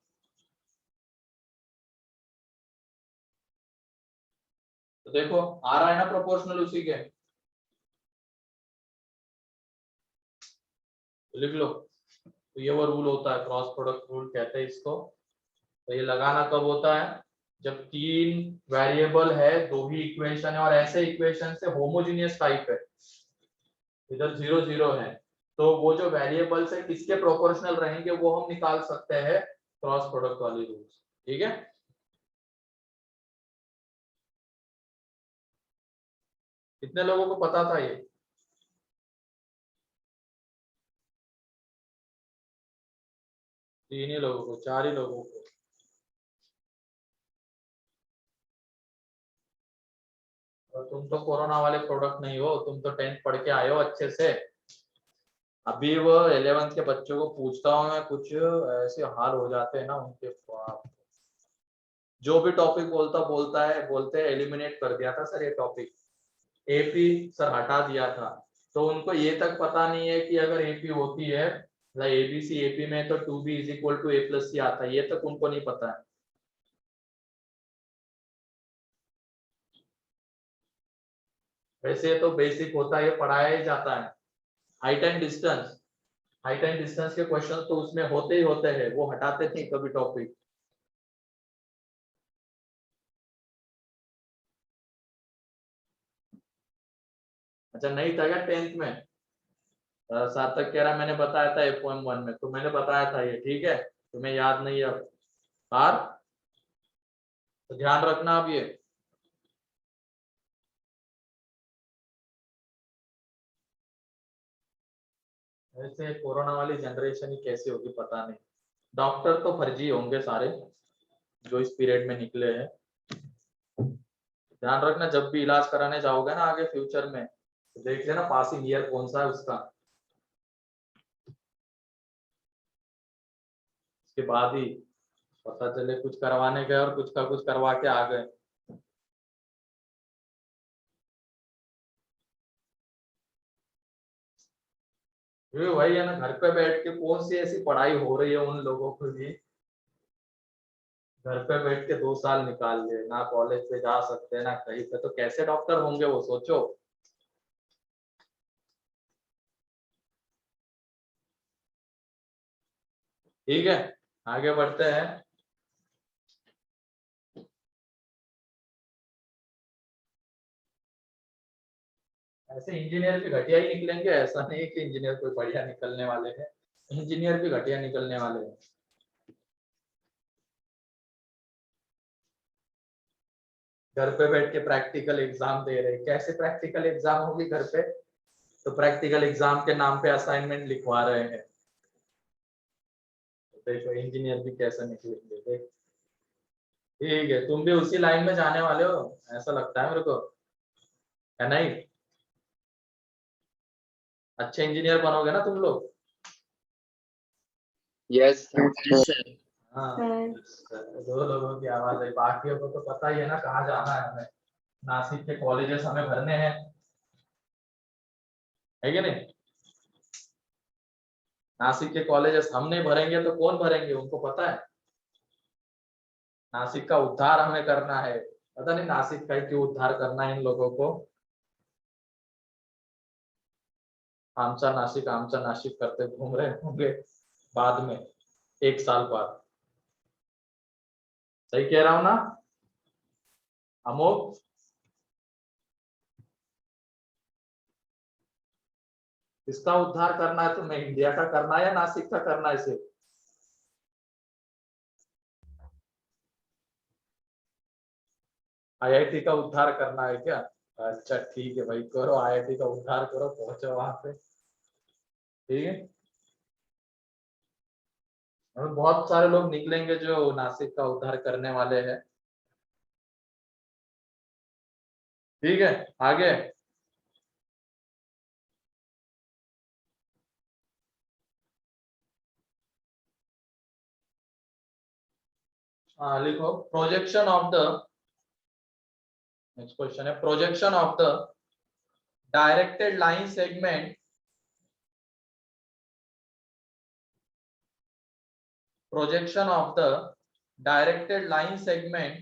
तो देखो आ रहा है ना प्रोपोर्शनल उसी के, तो लिख लो। तो ये वो रूल होता है, क्रॉस प्रोडक्ट रूल कहते हैं इसको। तो ये लगाना कब होता है, जब तीन वेरिएबल है, दो ही इक्वेशन है और ऐसे इक्वेशन से होमोजेनियस टाइप है, इधर 0 0 है, तो वो जो वेरिएबल्स है किसके प्रोपोर्शनल रहेंगे वो हम निकाल सकते हैं क्रॉस प्रोडक्ट वाली रूल्स। ठीक है, कितने लोगों को पता था ये? तीन ही लोगों को, चार ही लोगों को। और तुम तो कोरोना वाले प्रोडक्ट नहीं हो, तुम तो 10th पढ़ के आए हो अच्छे से। अभी वो 11th के बच्चों को पूछता हूँ मैं, कुछ ऐसे हाल हो जाते हैं ना उनके, बाप। जो भी टॉपिक बोलते हैं एलिमिनेट कर दिया था सर ये टॉपिक, एपी सर हटा दिया था, तो उनको ये तक पता नहीं है कि अगर एपी होती है एबीसी एपी में तो 2b is equal to a plus C आता है, ये तक उनको नहीं पता है। वैसे तो बेसिक होता है, ये पढ़ाया ही जाता है। हाइट एंड डिस्टेंस के क्वेश्चन तो उसमें होते ही होते हैं, वो हटाते नहीं कभी टॉपिक। अच्छा नहीं था क्या 10th में? सार्थक कह रहा मैंने बताया था FOM1 में, तो मैंने बताया था ये, ठीक है, तुम्हें याद नहीं है अब बार, तो ध्यान रखना अब ये। ऐसे कोरोना वाली जनरेशन ही कैसी होगी पता नहीं। डॉक्टर तो फर्जी होंगे सारे जो इस पीरियड में निकले हैं। ध्यान रखना जब भी इलाज कराने जाओगे ना आगे फ्यूचर में, तो देख लेना पासिंग ईयर कौन सा है उसका, उसके बाद ही पता चले कुछ करवाने गए और कुछ का कुछ करवा के आ गए। ये वही है ना, घर पे बैठ के कौन सी ऐसी पढ़ाई हो रही है उन लोगों को भी, घर पे बैठ के 2 साल निकाल लिए, ना कॉलेज पे जा सकते ना कहीं पे, तो कैसे डॉक्टर होंगे वो सोचो। ठीक है, आगे बढ़ते हैं। ऐसे इंजीनियर भी घटिया ही निकलेंगे, ऐसा नहीं कि इंजीनियर कोई बढ़िया निकलने वाले हैं, इंजीनियर भी घटिया निकलने वाले हैं। घर पे बैठ के प्रैक्टिकल एग्जाम दे रहे, कैसे प्रैक्टिकल एग्जाम होगी घर पे? तो प्रैक्टिकल एग्जाम के नाम पे असाइनमेंट लिखवा रहे हैं। तो देखो इंजीनियर भी कैसे निकलेंगे, देख। ठीक है, तुम भी उसी लाइन में जाने वाले हो ऐसा लगता है मेरे को, है नहीं? अच्छे इंजीनियर बनोगे ना तुम लोग? Yes Yes, sir. हाँ, दो लोगों की आवाज है, बाकियों को तो पता ही है ना कहाँ जाना है हमें। नासिक के कॉलेजेस हमें भरने हैं, है कि नहीं? नासिक के कॉलेजेस हम नहीं भरेंगे तो कौन भरेंगे, उनको पता है। नासिक का उद्धार हमें करना है, पता नहीं नासिक का क्यों उद्धार करना है इन लोगों को। आमचा नासिक करते घूम रहे होंगे बाद में, 1 साल बाद। सही कह रहा हूं ना अमोक? किसका उद्धार करना है तुम्हें, इंडिया का करना है या नासिक का करना है सिर्फ? आईआईटी का उद्धार करना है क्या? अच्छा ठीक है भाई, करो आईआईटी का उद्धार करो, पहुंचो वहां पे। ठीक है, और बहुत सारे लोग निकलेंगे जो नासिक का उद्धार करने वाले हैं। ठीक है, आगे। हाँ लिखो, projection of the, next question है, projection of the directed line segment, projection of the directed line segment,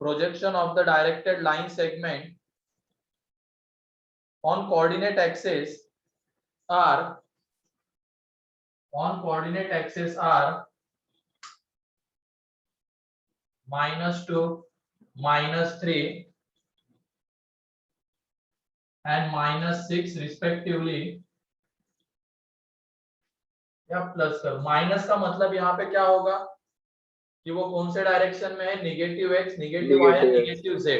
projection of the directed line segment on coordinate axis are, on coordinate axis are -2, -3 and -6 respectively, या plus कर, minus का मतलब यहाँ पे क्या होगा कि वो कौन से डायरेक्शन में है, negative x, negative y, Negative x. Negative z,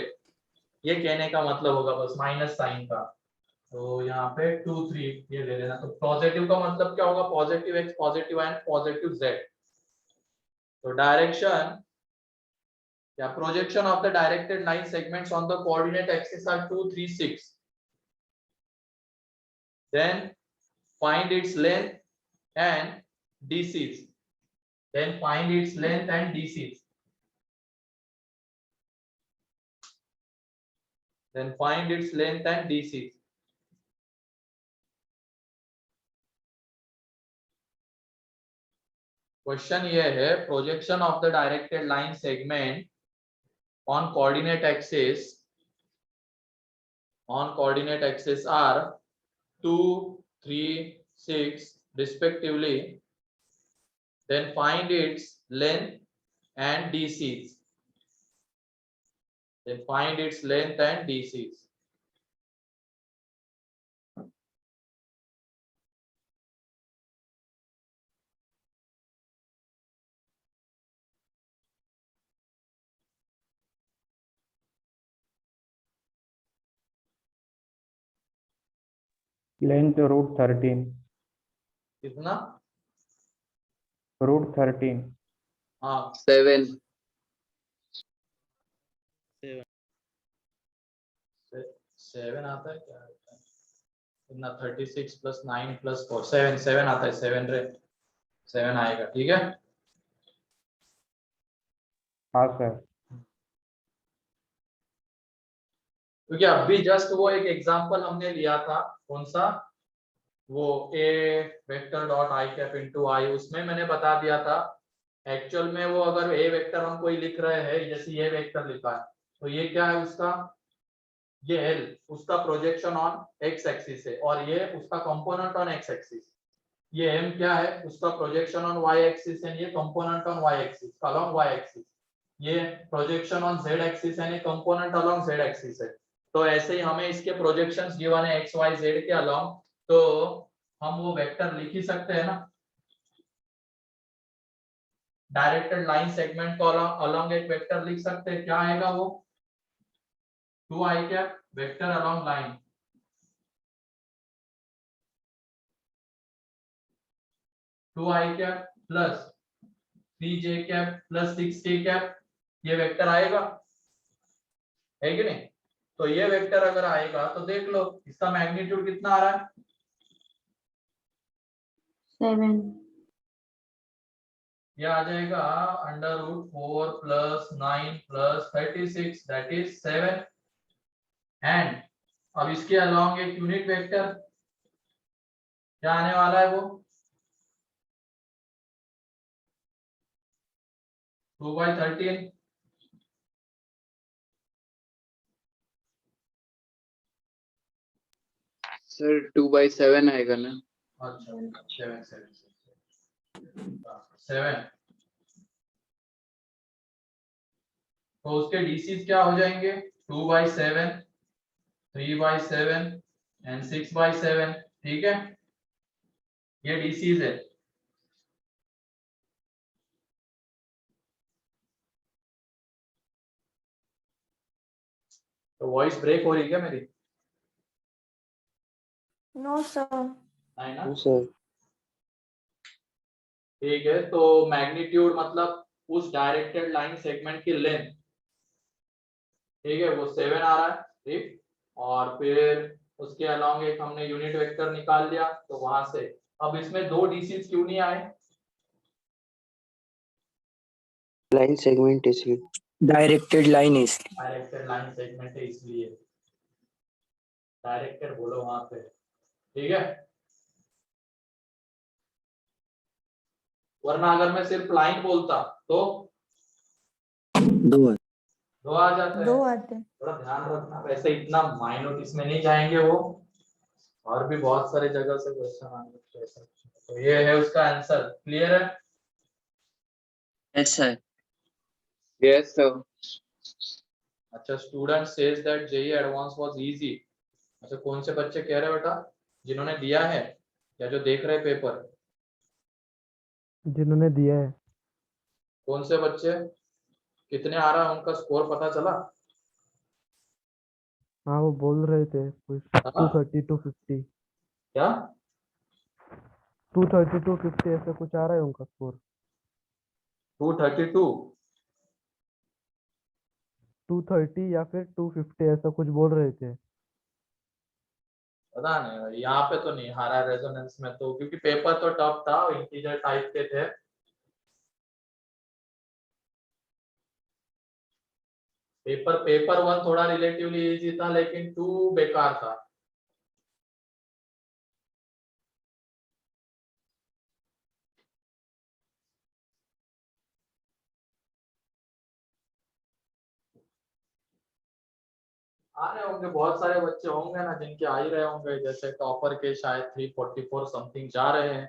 ये कहने का मतलब होगा बस माइनस साइन का। तो यहाँ पे 2 3 ये ले लेना। तो पॉजिटिव का मतलब क्या होगा, positive x, positive y and positive z। तो डायरेक्शन या projection of the directed line segments on the coordinate axis are 2 3 6, then find its length and DCs, then find its length and DCs, then find its length and DCs। Question ये है, projection of the directed line segment on coordinate axis are 2 3 6 respectively, then find its length and DCs, then find its length and DCs। Length √13. कितना? √13. हाँ 7. 7 आता है क्या आता है? इतना 36 + 9 + 4 7 7 आता है, 7 रे 7 आएगा। ठीक है, हाँ सर। क्योंकि अभी जस्ट वो एक एग्जांपल हमने लिया था, कौन सा, वो a vector dot I cap into I, उसमें मैंने बता दिया था एक्चुअल में वो अगर a वेक्टर हम कोई लिख रहे हैं, जैसे ये वेक्टर लिखा है, तो ये क्या है उसका, ये L उसका प्रोजेक्शन ऑन x एक्सिस है, और ये उसका कंपोनेंट ऑन x एक्सिस, ये M क्या है उसका प्रोजेक्शन ऑन y एक्सिस है, ये component on y axis along y axis, ये प्रोजेक्शन ऑन z एक्सिस है, ये कंपोनेंट अलोंग z एक्सिस है। तो ऐसे ही हमें इसके प्रोजेक्शंस गिवन है x y z के अलोंग, तो हम वो वेक्टर लिख ही सकते हैं ना, डायरेक्टेड लाइन सेगमेंट को अलोंग एक वेक्टर लिख सकते हैं, क्या आएगा वो, 2i cap vector along line, 2i cap plus 3j cap plus 6k cap, ये वेक्टर आएगा, है कि नहीं? तो ये वेक्टर अगर आएगा तो देख लो इसका मैग्नीट्यूड कितना आ रहा है, 7। ये आ जाएगा √4 + 9 + 36 दैट इज 7। एंड अब इसके अलोंग एक यूनिट वेक्टर क्या आने वाला है, वो 2/13, Sir 2/7 आएगा ना? अच्छा 7 7, तो उसके डीसीज क्या हो जाएंगे, 2/7, 3/7 एंड 6/7। ठीक है, ये डीसीज है। तो वॉइस ब्रेक हो रही है क्या मेरी? No sir. है ना? हाँ सर। ठीक है, तो मैग्नीट्यूड मतलब उस डायरेक्टेड लाइन सेगमेंट की लेंथ, ठीक है, वो 7 आ रहा है, ठीक। और फिर उसके अलोंग एक हमने यूनिट वेक्टर निकाल लिया, तो वहां से अब इसमें दो डीसीज क्यों नहीं आए? लाइन सेगमेंट इसलिए। डायरेक्टेड लाइन है इसलिए। डायरेक्टेड लाइन सेगमेंट है इसलिए, डायरेक्टेड बोलो वहां पे, ठीक है। वरना अगर मैं सिर्फ लाइन बोलता तो दो है। दो आ जाते दो हैं। आते हैं। थोड़ा ध्यान रखना, वैसे इतना माइन्यूट इसमें नहीं जाएंगे वो, और भी बहुत सारे जगह से क्वेश्चन आएंगे ऐसा। तो ये है उसका आंसर, क्लियर है? Yes sir. Yes sir. अच्छा, student says that JEE advance was easy. अच्छा, कौन से बच्चे कह रहे हैं बेटा, जिन्होंने दिया है या जो देख रहे पेपर? जिन्होंने दिया है। कौन से बच्चे, कितने आ रहा है उनका स्कोर पता चला? हाँ वो बोल रहे थे कुछ हाँ? 230 250। क्या? 230 250 ऐसा कुछ आ रहा है उनका स्कोर। 232? 230 या फिर 250 ऐसा कुछ बोल रहे थे। पता नहीं, यहाँ पे तो नहीं हारा रेजोनेंस में तो, क्योंकि पेपर तो टफ था, इंटीजर टाइप के थे। पेपर 1 थोड़ा रिलेटिवली इजी था, लेकिन 2 बेकार था। आ रहे होंगे बहुत सारे बच्चे होंगे ना जिनके आ ही रहे होंगे, जैसे टॉपर के शायद 344 समथिंग जा रहे हैं।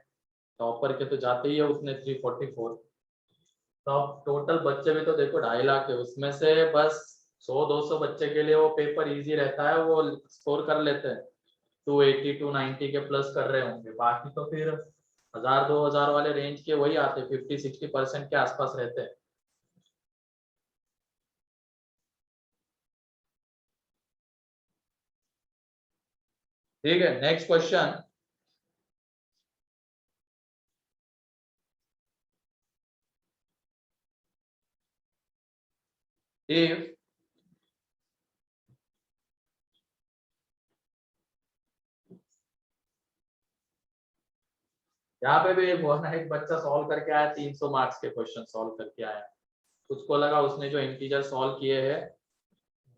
टॉपर के तो जाते ही है उतने 344। तो अब टोटल बच्चे भी तो देखो 2.5 लाख है, उसमें से बस 100-200 बच्चे के लिए वो पेपर इजी रहता है, वो स्कोर कर लेते हैं, 280 290 के प्लस कर रहे होंगे। बाकी तो फिर 1000-2000 वाले रेंज के वही आते, 50-60% के आसपास रहते हैं। ठीक है, नेक्स्ट क्वेश्चन। if यहाँ पे भी एक बच्चा सॉल्व करके आया, 300 मार्क्स के क्वेश्चन सॉल्व करके आया। उसको लगा उसने जो इंटीजर सॉल्व किए हैं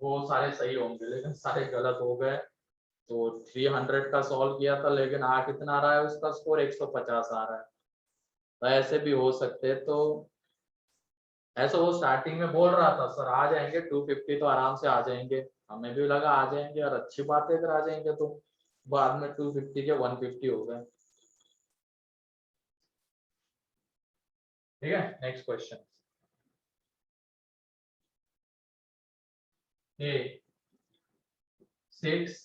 वो सारे सही होंगे, लेकिन सारे गलत हो गए। तो 300 का सॉल्व किया था, लेकिन आ कितना आ रहा है उसका स्कोर, 150 आ रहा है। तो ऐसे भी हो सकते हैं। तो ऐसा वो स्टार्टिंग में बोल रहा था सर आ जाएंगे 250 तो आराम से आ जाएंगे, हमें भी लगा आ जाएंगे और अच्छी बात है अगर आ जाएंगे तो। बाद में 250 के 150 हो गए। ठीक है, next question. A 6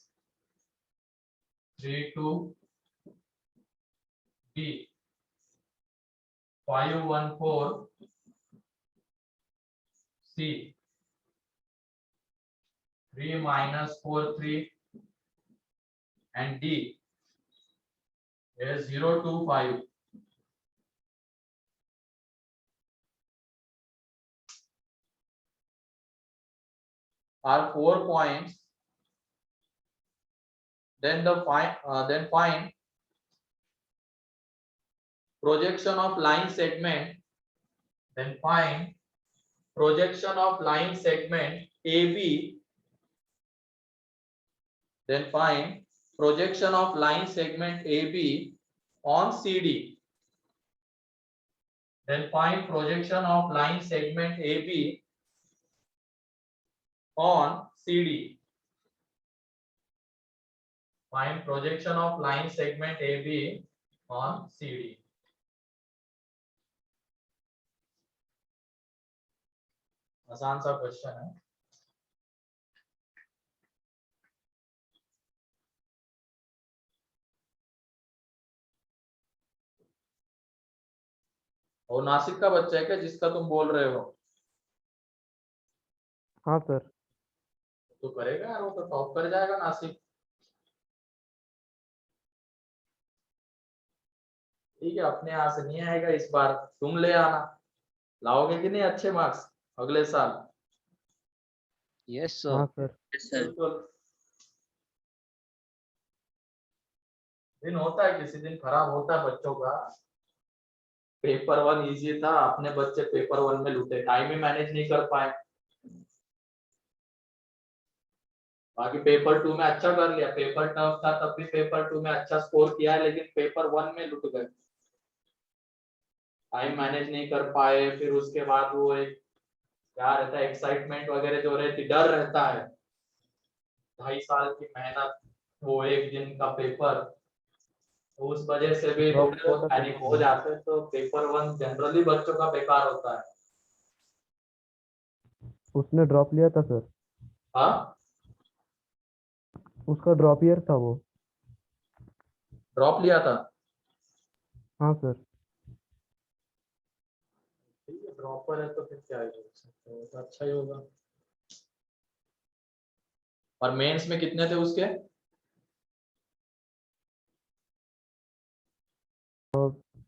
3 2 B 514 C 3 -4 3 and D is 0 2 5. Are 4 points. Then find projection of line segment. Then find projection of line segment AB. Then find projection of line segment AB on CD. Then find projection of line segment AB on CD. Find projection of line segment AB on CD. आसान सा question है। और नासिक का बच्चा है क्या जिसका तुम बोल रहे हो? हाँ सर। तो करेगा यार, वो तो टॉप कर जाएगा नासिक। ठीक है, अपने यहाँ से नहीं आएगा इस बार, तुम ले आना। लाओगे कि नहीं अच्छे मार्क्स अगले साल? यस हाँ सर। सर। Yes sir. बिल्कुल। दिन होता है, किसी दिन खराब होता है बच्चों का। पेपर वन इजी था, अपने बच्चे पेपर वन में लूटे, टाइम ही मैनेज नहीं कर पाए। बाकी पेपर टू में अच्छा कर लिया, पेपर टफ था तब भी पेपर टू में अच्छा स्कोर किया है, लेकिन पेपर वन में लुट गए, टाइम मैनेज नहीं कर पाए। फिर उसके बाद वो एक क्या रहता है, एक्साइटमेंट वगैरह जो रहती, डर रहता है, 2.5 साल की मेहनत, वो एक दिन का पेपर, तो उस वजह से भी ड्रॉप थोड़े लिया बहुत था पैनिक पेपर हो वन। जाते हैं। तो पेपर वन जनरली बच्चों का बेकार होता है। उसने ड्रॉप लिया था सर। हाँ, उसका ड्रॉप ईयर था वो। ड्रॉप लिया था। हाँ सर। ठीक है, ड्रॉपर है तो फिर क्या ही बोल सकते हो, तो अच्छा ही होगा। और मेंस में कितने थे उसके?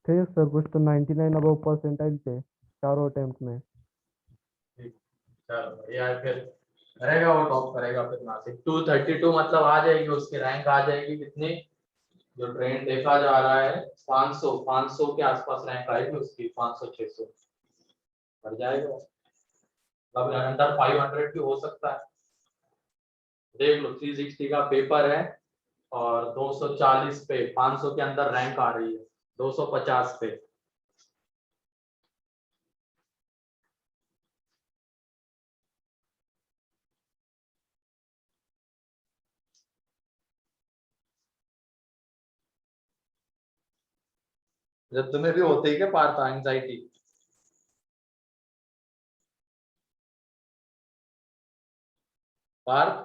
थे सर कुछ तो 99 अबव परसेंटाइल थे चारों अटेम्प्ट में। ठीक, चलो बढ़िया है फिर, करेगा वो, टॉप करेगा फिर नासिक। 232 मतलब आ जाएगी उसकी रैंक, आ जाएगी कितनी, जो ट्रेंड देखा जा रहा है 500 के आसपास रैंक आएगी उसकी, 500-600 बढ़ जाएगा। अब अंडर 500 भी हो सकता है, देख लो। 360 का पेपर है और 240 पे, 500 के अंदर रैंक आ रही है, 250 पे। जब तुम्हें भी होती है क्या पार्थ एंजाइटी? पार्थ,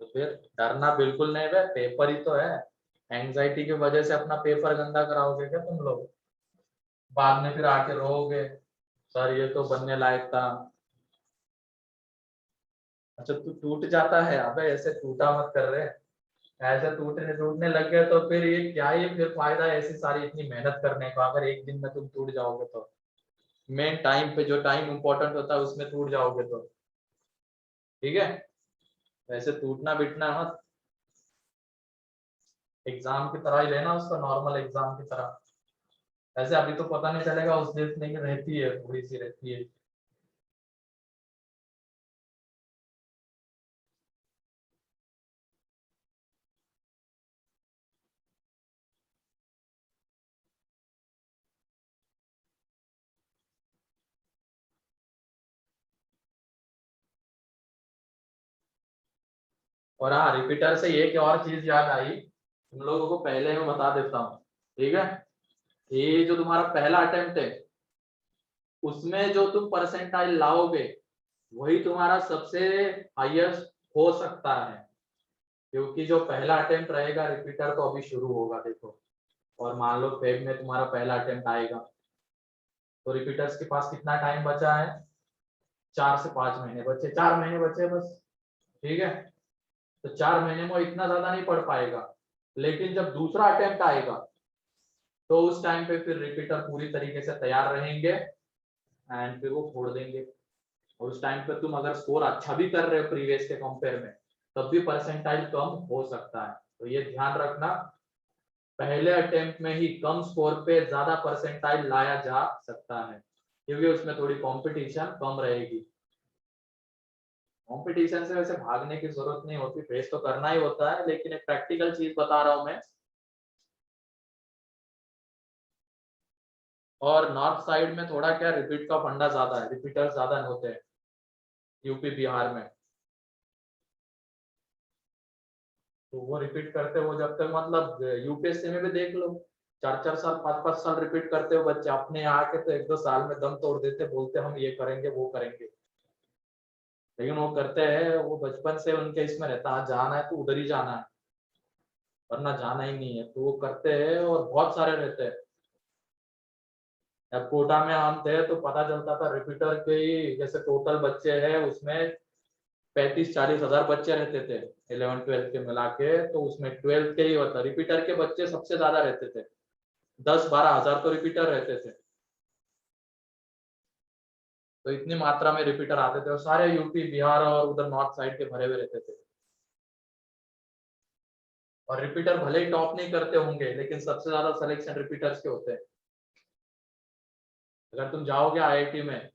तो फिर डरना बिल्कुल नहीं है, पेपर ही तो है। एंजाइटी की वजह से अपना पेपर गंदा कराओगे क्या तुम लोग? बाद में फिर आके रोओगे, सर ये तो बनने लायक था। अच्छा, तू टूट जाता है? अबे ऐसे टूटा मत कर रहे, ऐसे टूटने टूटने लग गए तो फिर ये क्या ही फिर फायदा है ऐसी सारी इतनी मेहनत करने का, अगर एक दिन में तुम टूट जाओगे तो। मेन टाइम पे, जो टाइम इंपॉर्टेंट होता है उसमें टूट जाओगे तो, ठीक है, वैसे टूटना बिटना मत। एग्जाम की तरह ही लेना उसको, नॉर्मल एग्जाम की तरह। वैसे अभी तो पता नहीं चलेगा, उस दिन नहीं रहती है, थोड़ी सी रहती है। और हाँ, रिपीटर से एक और चीज याद आई, तुम लोगों को पहले मैं बता देता हूँ, ठीक है। ये जो तुम्हारा पहला अटेम्प्ट है, उसमें जो तुम परसेंटाइल लाओगे वही तुम्हारा सबसे हाईएस्ट हो सकता है, क्योंकि जो पहला अटेम्प्ट रहेगा, रिपीटर तो अभी शुरू होगा देखो, और मान लो फेब में तुम्हारा पहला अटेम्प्ट आएगा, तो रिपीटर्स के पास कितना टाइम बचा है? 4 से 5 महीने बचे, 4 महीने बचे बस, ठीक है। तो 4 महीने में वो इतना ज्यादा नहीं पढ़ पाएगा, लेकिन जब दूसरा अटेम्प्ट आएगा तो उस टाइम पे फिर रिपीटर पूरी तरीके से तैयार रहेंगे, एंड फिर वो छोड़ देंगे। और उस टाइम पे तुम अगर स्कोर अच्छा भी कर रहे हो प्रीवियस के कंपेयर में, तब भी परसेंटाइल कम हो सकता है। तो ये ध्यान रखना, पहले अटेम्प्ट में ही कम स्कोर पे ज्यादा परसेंटाइल लाया जा सकता है, क्योंकि उसमें थोड़ी कंपटीशन कम रहेगी। कंपटीशन से वैसे भागने की जरूरत नहीं होती, फेस तो करना ही होता है, लेकिन एक प्रैक्टिकल चीज बता रहा हूं मैं। और नॉर्थ साइड में थोड़ा क्या, रिपीट का फंडा ज्यादा है, रिपीटर ज्यादा होते हैं यूपी बिहार में, तो वो रिपीट करते हो जब तक, मतलब यूपीएससी में भी देख लो, 4-4 साल 5-5 साल रिपीट करते हो बच्चे, अपने यहाँ के तो 1-2 साल में दम तोड़ देते, बोलते हम ये करेंगे वो करेंगे, लेकिन वो करते हैं, वो बचपन से उनके इसमें रहता है, जाना है तो उधर ही जाना है, वरना जाना ही नहीं है, तो वो करते हैं, और बहुत सारे रहते हैं। जब कोटा में हम थे तो पता चलता था रिपीटर के ही जैसे टोटल बच्चे हैं उसमें 35-40 हजार बच्चे रहते थे 11th-12th के मिला के, तो उसमें 12th के ही होता, रिपीटर के बच्चे सबसे ज्यादा रहते थे, 10-12 हजार तो रिपीटर रहते थे। तो इतनी मात्रा में रिपीटर आते थे और सारे यूपी बिहार और उधर नॉर्थ साइड के भरे हुए रहते थे। और रिपीटर भले ही टॉप नहीं करते होंगे, लेकिन सबसे ज्यादा सिलेक्शन रिपीटर्स के होते हैं। अगर तुम जाओगे आईआईटी में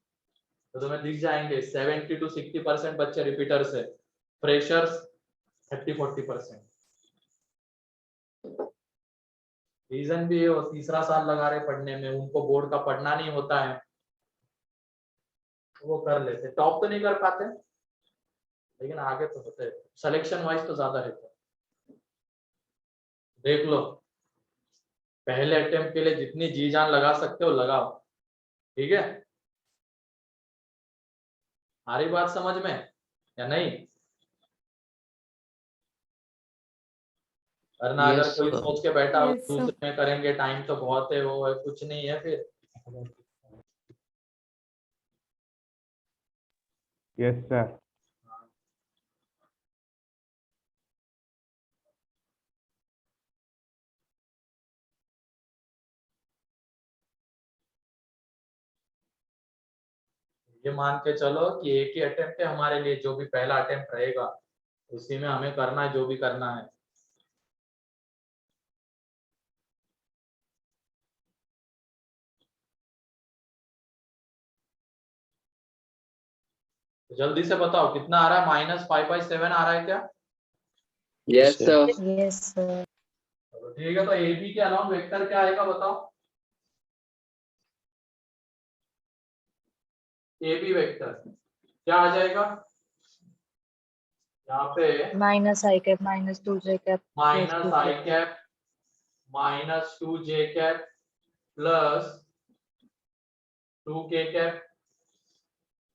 तो तुम्हें दिख जाएंगे 70-60% बच्चे रिपीटर्स है, फ्रेशर्स 30-40%। रीजन भी वो तीसरा साल लगा रहे पढ़ने में, उनको बोर्ड का पढ़ना नहीं होता है, वो कर लेते, टॉप तो नहीं कर पाते लेकिन आगे तो होते, सिलेक्शन वाइज तो ज्यादा रहता है। देख लो, पहले अटेम्प्ट के लिए जितनी जी जान लगा सकते हो लगाओ, ठीक है? आ रही बात समझ में या नहीं? वरना अगर Yes, कोई sir. सोच के बैठा हो Yes, sir. दूसरे में करेंगे, टाइम तो बहुत है, वो है, कुछ नहीं है फिर। Yes sir. ये मान के चलो कि एक ही अटेम्प्ट है हमारे लिए, जो भी पहला अटेम्प्ट रहेगा उसी में हमें करना है जो भी करना है। तो जल्दी से बताओ कितना आ रहा है, -5/7 आ रहा है क्या? Yes, sir. Yes, sir. चलो ठीक है, तो ए बी के अलाउंग वेक्टर क्या आएगा बताओ? ए बी वेक्टर क्या आ जाएगा यहाँ पे? -i cap -2j cap -i cap -2j cap plus 2k cap.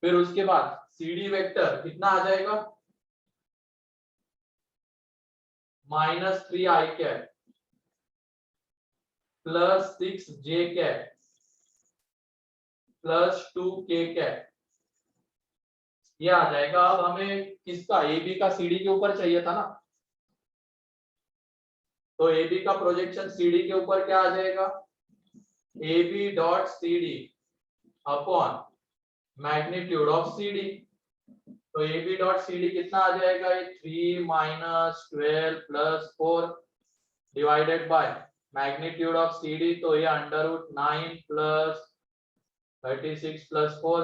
फिर उसके बाद सी डी वेक्टर कितना आ जाएगा? -3i cap plus 6j cap plus 2k cap, ये आ जाएगा। अब हमें किसका, ए बी का सी डी के ऊपर चाहिए था ना, तो ए बी का प्रोजेक्शन सी डी के ऊपर क्या आ जाएगा? A B dot C D upon magnitude of C D. तो A B dot C D कितना आ जाएगा? ये 3 - 12 + 4 divided by magnitude of C D, तो ये √9 + 36 + 4,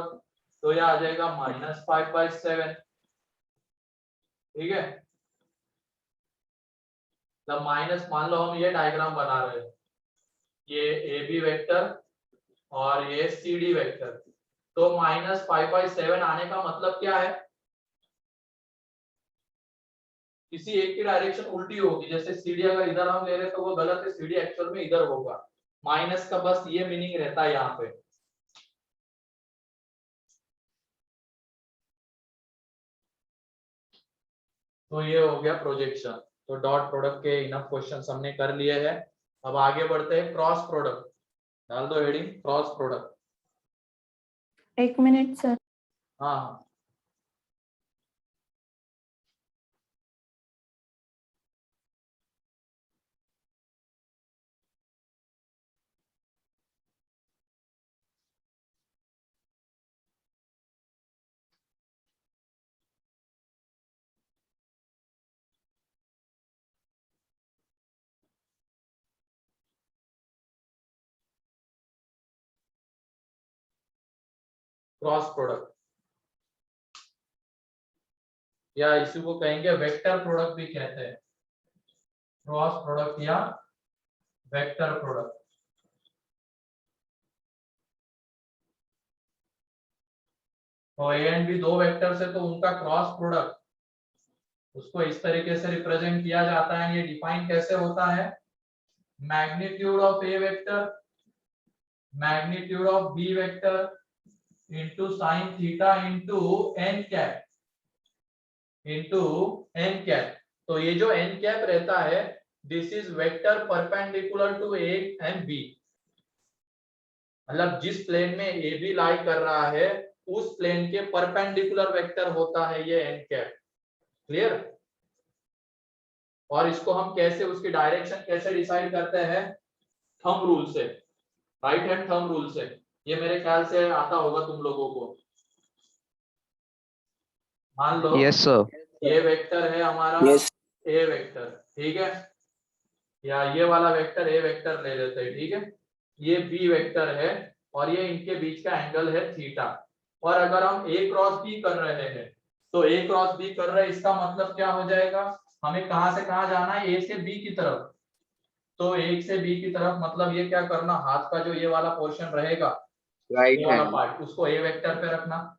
तो ये आ जाएगा -5/7। ठीक है, तो माइनस, मान लो हम ये डायग्राम बना रहे हैं, ये ए बी वेक्टर और ये सी डी वेक्टर, तो -5/7 आने का मतलब क्या है? किसी एक की डायरेक्शन उल्टी होगी, जैसे सी डी अगर इधर हम ले रहे तो वो गलत है, सी डी एक्चुअल में इधर होगा। माइनस का बस ये मीनिंग रहता है यहाँ पे। तो ये हो गया प्रोजेक्शन। तो डॉट प्रोडक्ट के इनफ क्वेश्चन हमने कर लिए हैं। अब आगे बढ़ते हैं, क्रॉस प्रोडक्ट। डाल दो heading cross product. 1 minute, sir. हाँ हाँ, क्रॉस प्रोडक्ट या इसी को कहेंगे वेक्टर प्रोडक्ट भी कहते हैं, क्रॉस प्रोडक्ट या वेक्टर प्रोडक्ट। तो ए एंड बी दो वेक्टर्स है, तो उनका क्रॉस प्रोडक्ट, उसको इस तरीके से रिप्रेजेंट किया जाता है। ये डिफाइन कैसे होता है? Magnitude of A vector magnitude of B vector into sine theta into N cap तो ये जो एन कैप रहता है, this is vector perpendicular to A and B. मतलब जिस प्लेन में ए बी लाई कर रहा है उस प्लेन के परपेंडिकुलर वेक्टर होता है ये एन कैप। क्लियर? और इसको हम कैसे, उसकी डायरेक्शन कैसे डिसाइड करते हैं? थंब रूल से, राइट हैंड थंब रूल से। ये मेरे ख्याल से आता होगा तुम लोगों को। मान लो Yes, sir. ये वेक्टर है हमारा Yes. ए वेक्टर, ठीक है, या ये वाला वेक्टर ए वेक्टर ले लेते हैं, ठीक है। ये बी वेक्टर है और ये इनके बीच का एंगल है थीटा। और अगर हम ए क्रॉस बी कर रहे हैं तो ए क्रॉस बी कर रहे हैं, इसका मतलब क्या हो जाएगा? हमें कहां से कहां जाना है? ए से बी की तरफ। तो एक से बी की तरफ मतलब ये क्या करना, हाथ का जो ये वाला पोर्शन रहेगा, Right ये वाला hand. पार्ट, उसको ए वेक्टर पे रखना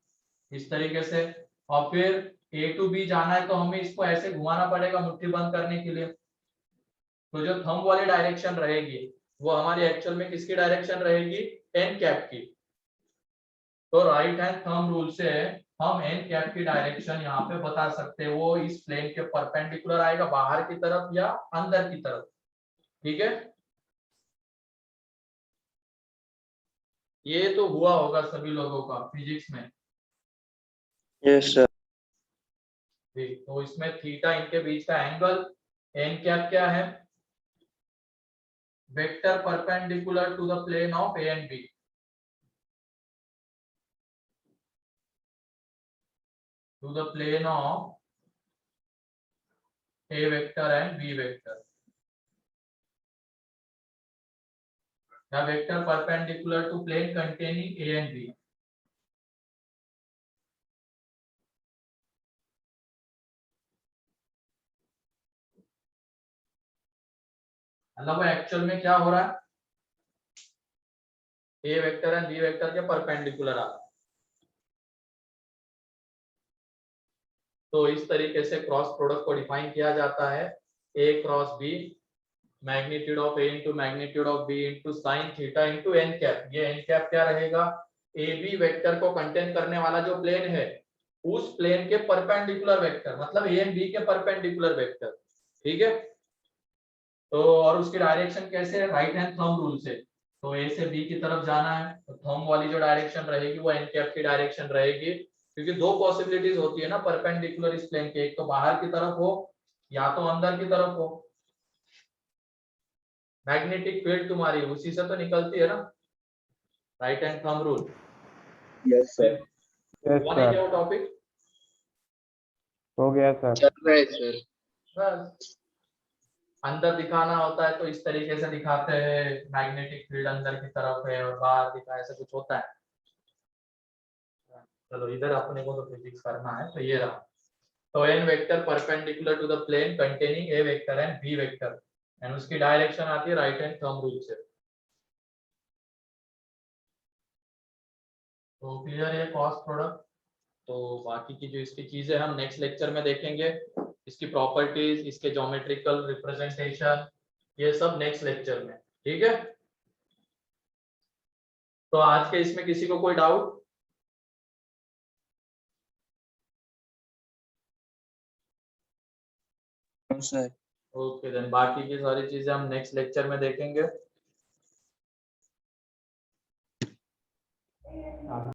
इस तरीके से। और फिर ए टू बी जाना है तो हमें इसको ऐसे घुमाना पड़ेगा मुट्ठी बंद करने के लिए। तो जो थंब वाली डायरेक्शन रहेगी वो हमारी एक्चुअल में किसकी डायरेक्शन रहेगी? एन कैप की। तो राइट हैंड थंब रूल से हम एन कैप की डायरेक्शन यहाँ पे बता सकते हैं। वो इस प्लेन के परपेंडिकुलर आएगा, बाहर की तरफ या अंदर की तरफ। ठीक है, ये तो हुआ होगा सभी लोगों का फिजिक्स में। Yes, sir. ठीक, तो इसमें थीटा इनके बीच का एंगल, एन कैप क्या है? Vector perpendicular to the plane of A and B. To the plane of A vector and B vector. The vector perpendicular to plane containing A and B. मतलब वो actual में क्या हो रहा है? ए vector and B vector के perpendicular आ रहा है। तो इस तरीके से क्रॉस प्रोडक्ट को डिफाइन किया जाता है, A cross B, magnitude of A into magnitude of B into sine theta into N cap. ये एन कैप क्या रहेगा? ए बी वेक्टर को कंटेन करने वाला जो प्लेन है उस प्लेन के परपेंडिकुलर वेक्टर, मतलब ए एंड बी के परपेंडिकुलर वेक्टर। ठीक है, तो और उसकी डायरेक्शन कैसे है? राइट हैंड थंब रूल से। तो ए से बी की तरफ जाना है तो थंब वाली जो डायरेक्शन रहेगी वो एन कैप की डायरेक्शन रहेगी, क्योंकि दो पॉसिबिलिटीज होती है ना परपेंडिकुलर इस प्लेन के, एक तो बाहर की तरफ हो या तो अंदर की तरफ हो। मैग्नेटिक फील्ड तुम्हारी उसी से तो निकलती है ना, right hand thumb rule. Yes, sir. Yes हुआ नहीं सर, क्या वो टॉपिक? हो गया सर। चल रहा है sir. बस अंदर दिखाना होता है तो इस तरीके से दिखाते हैं, मैग्नेटिक फील्ड अंदर की तरफ है और बाहर दिखा, ऐसा कुछ होता है। चलो इधर अपने को तो फिजिक्स करना है, तो ये रहा। तो N vector perpendicular to the plane containing A vector and B vector, and उसकी डायरेक्शन आती है राइट हैंड थंब रूल से। तो क्लियर है क्रॉस प्रोडक्ट। तो बाकी की जो इसकी चीजें हम नेक्स्ट लेक्चर में देखेंगे, इसकी प्रॉपर्टीज, इसके ज्योमेट्रिकल रिप्रेजेंटेशन, ये सब नेक्स्ट लेक्चर में। ठीक है, तो आज के इसमें किसी को कोई doubt? No, sir. Okay then बाकी की सारी चीजें हम नेक्स्ट लेक्चर में देखेंगे।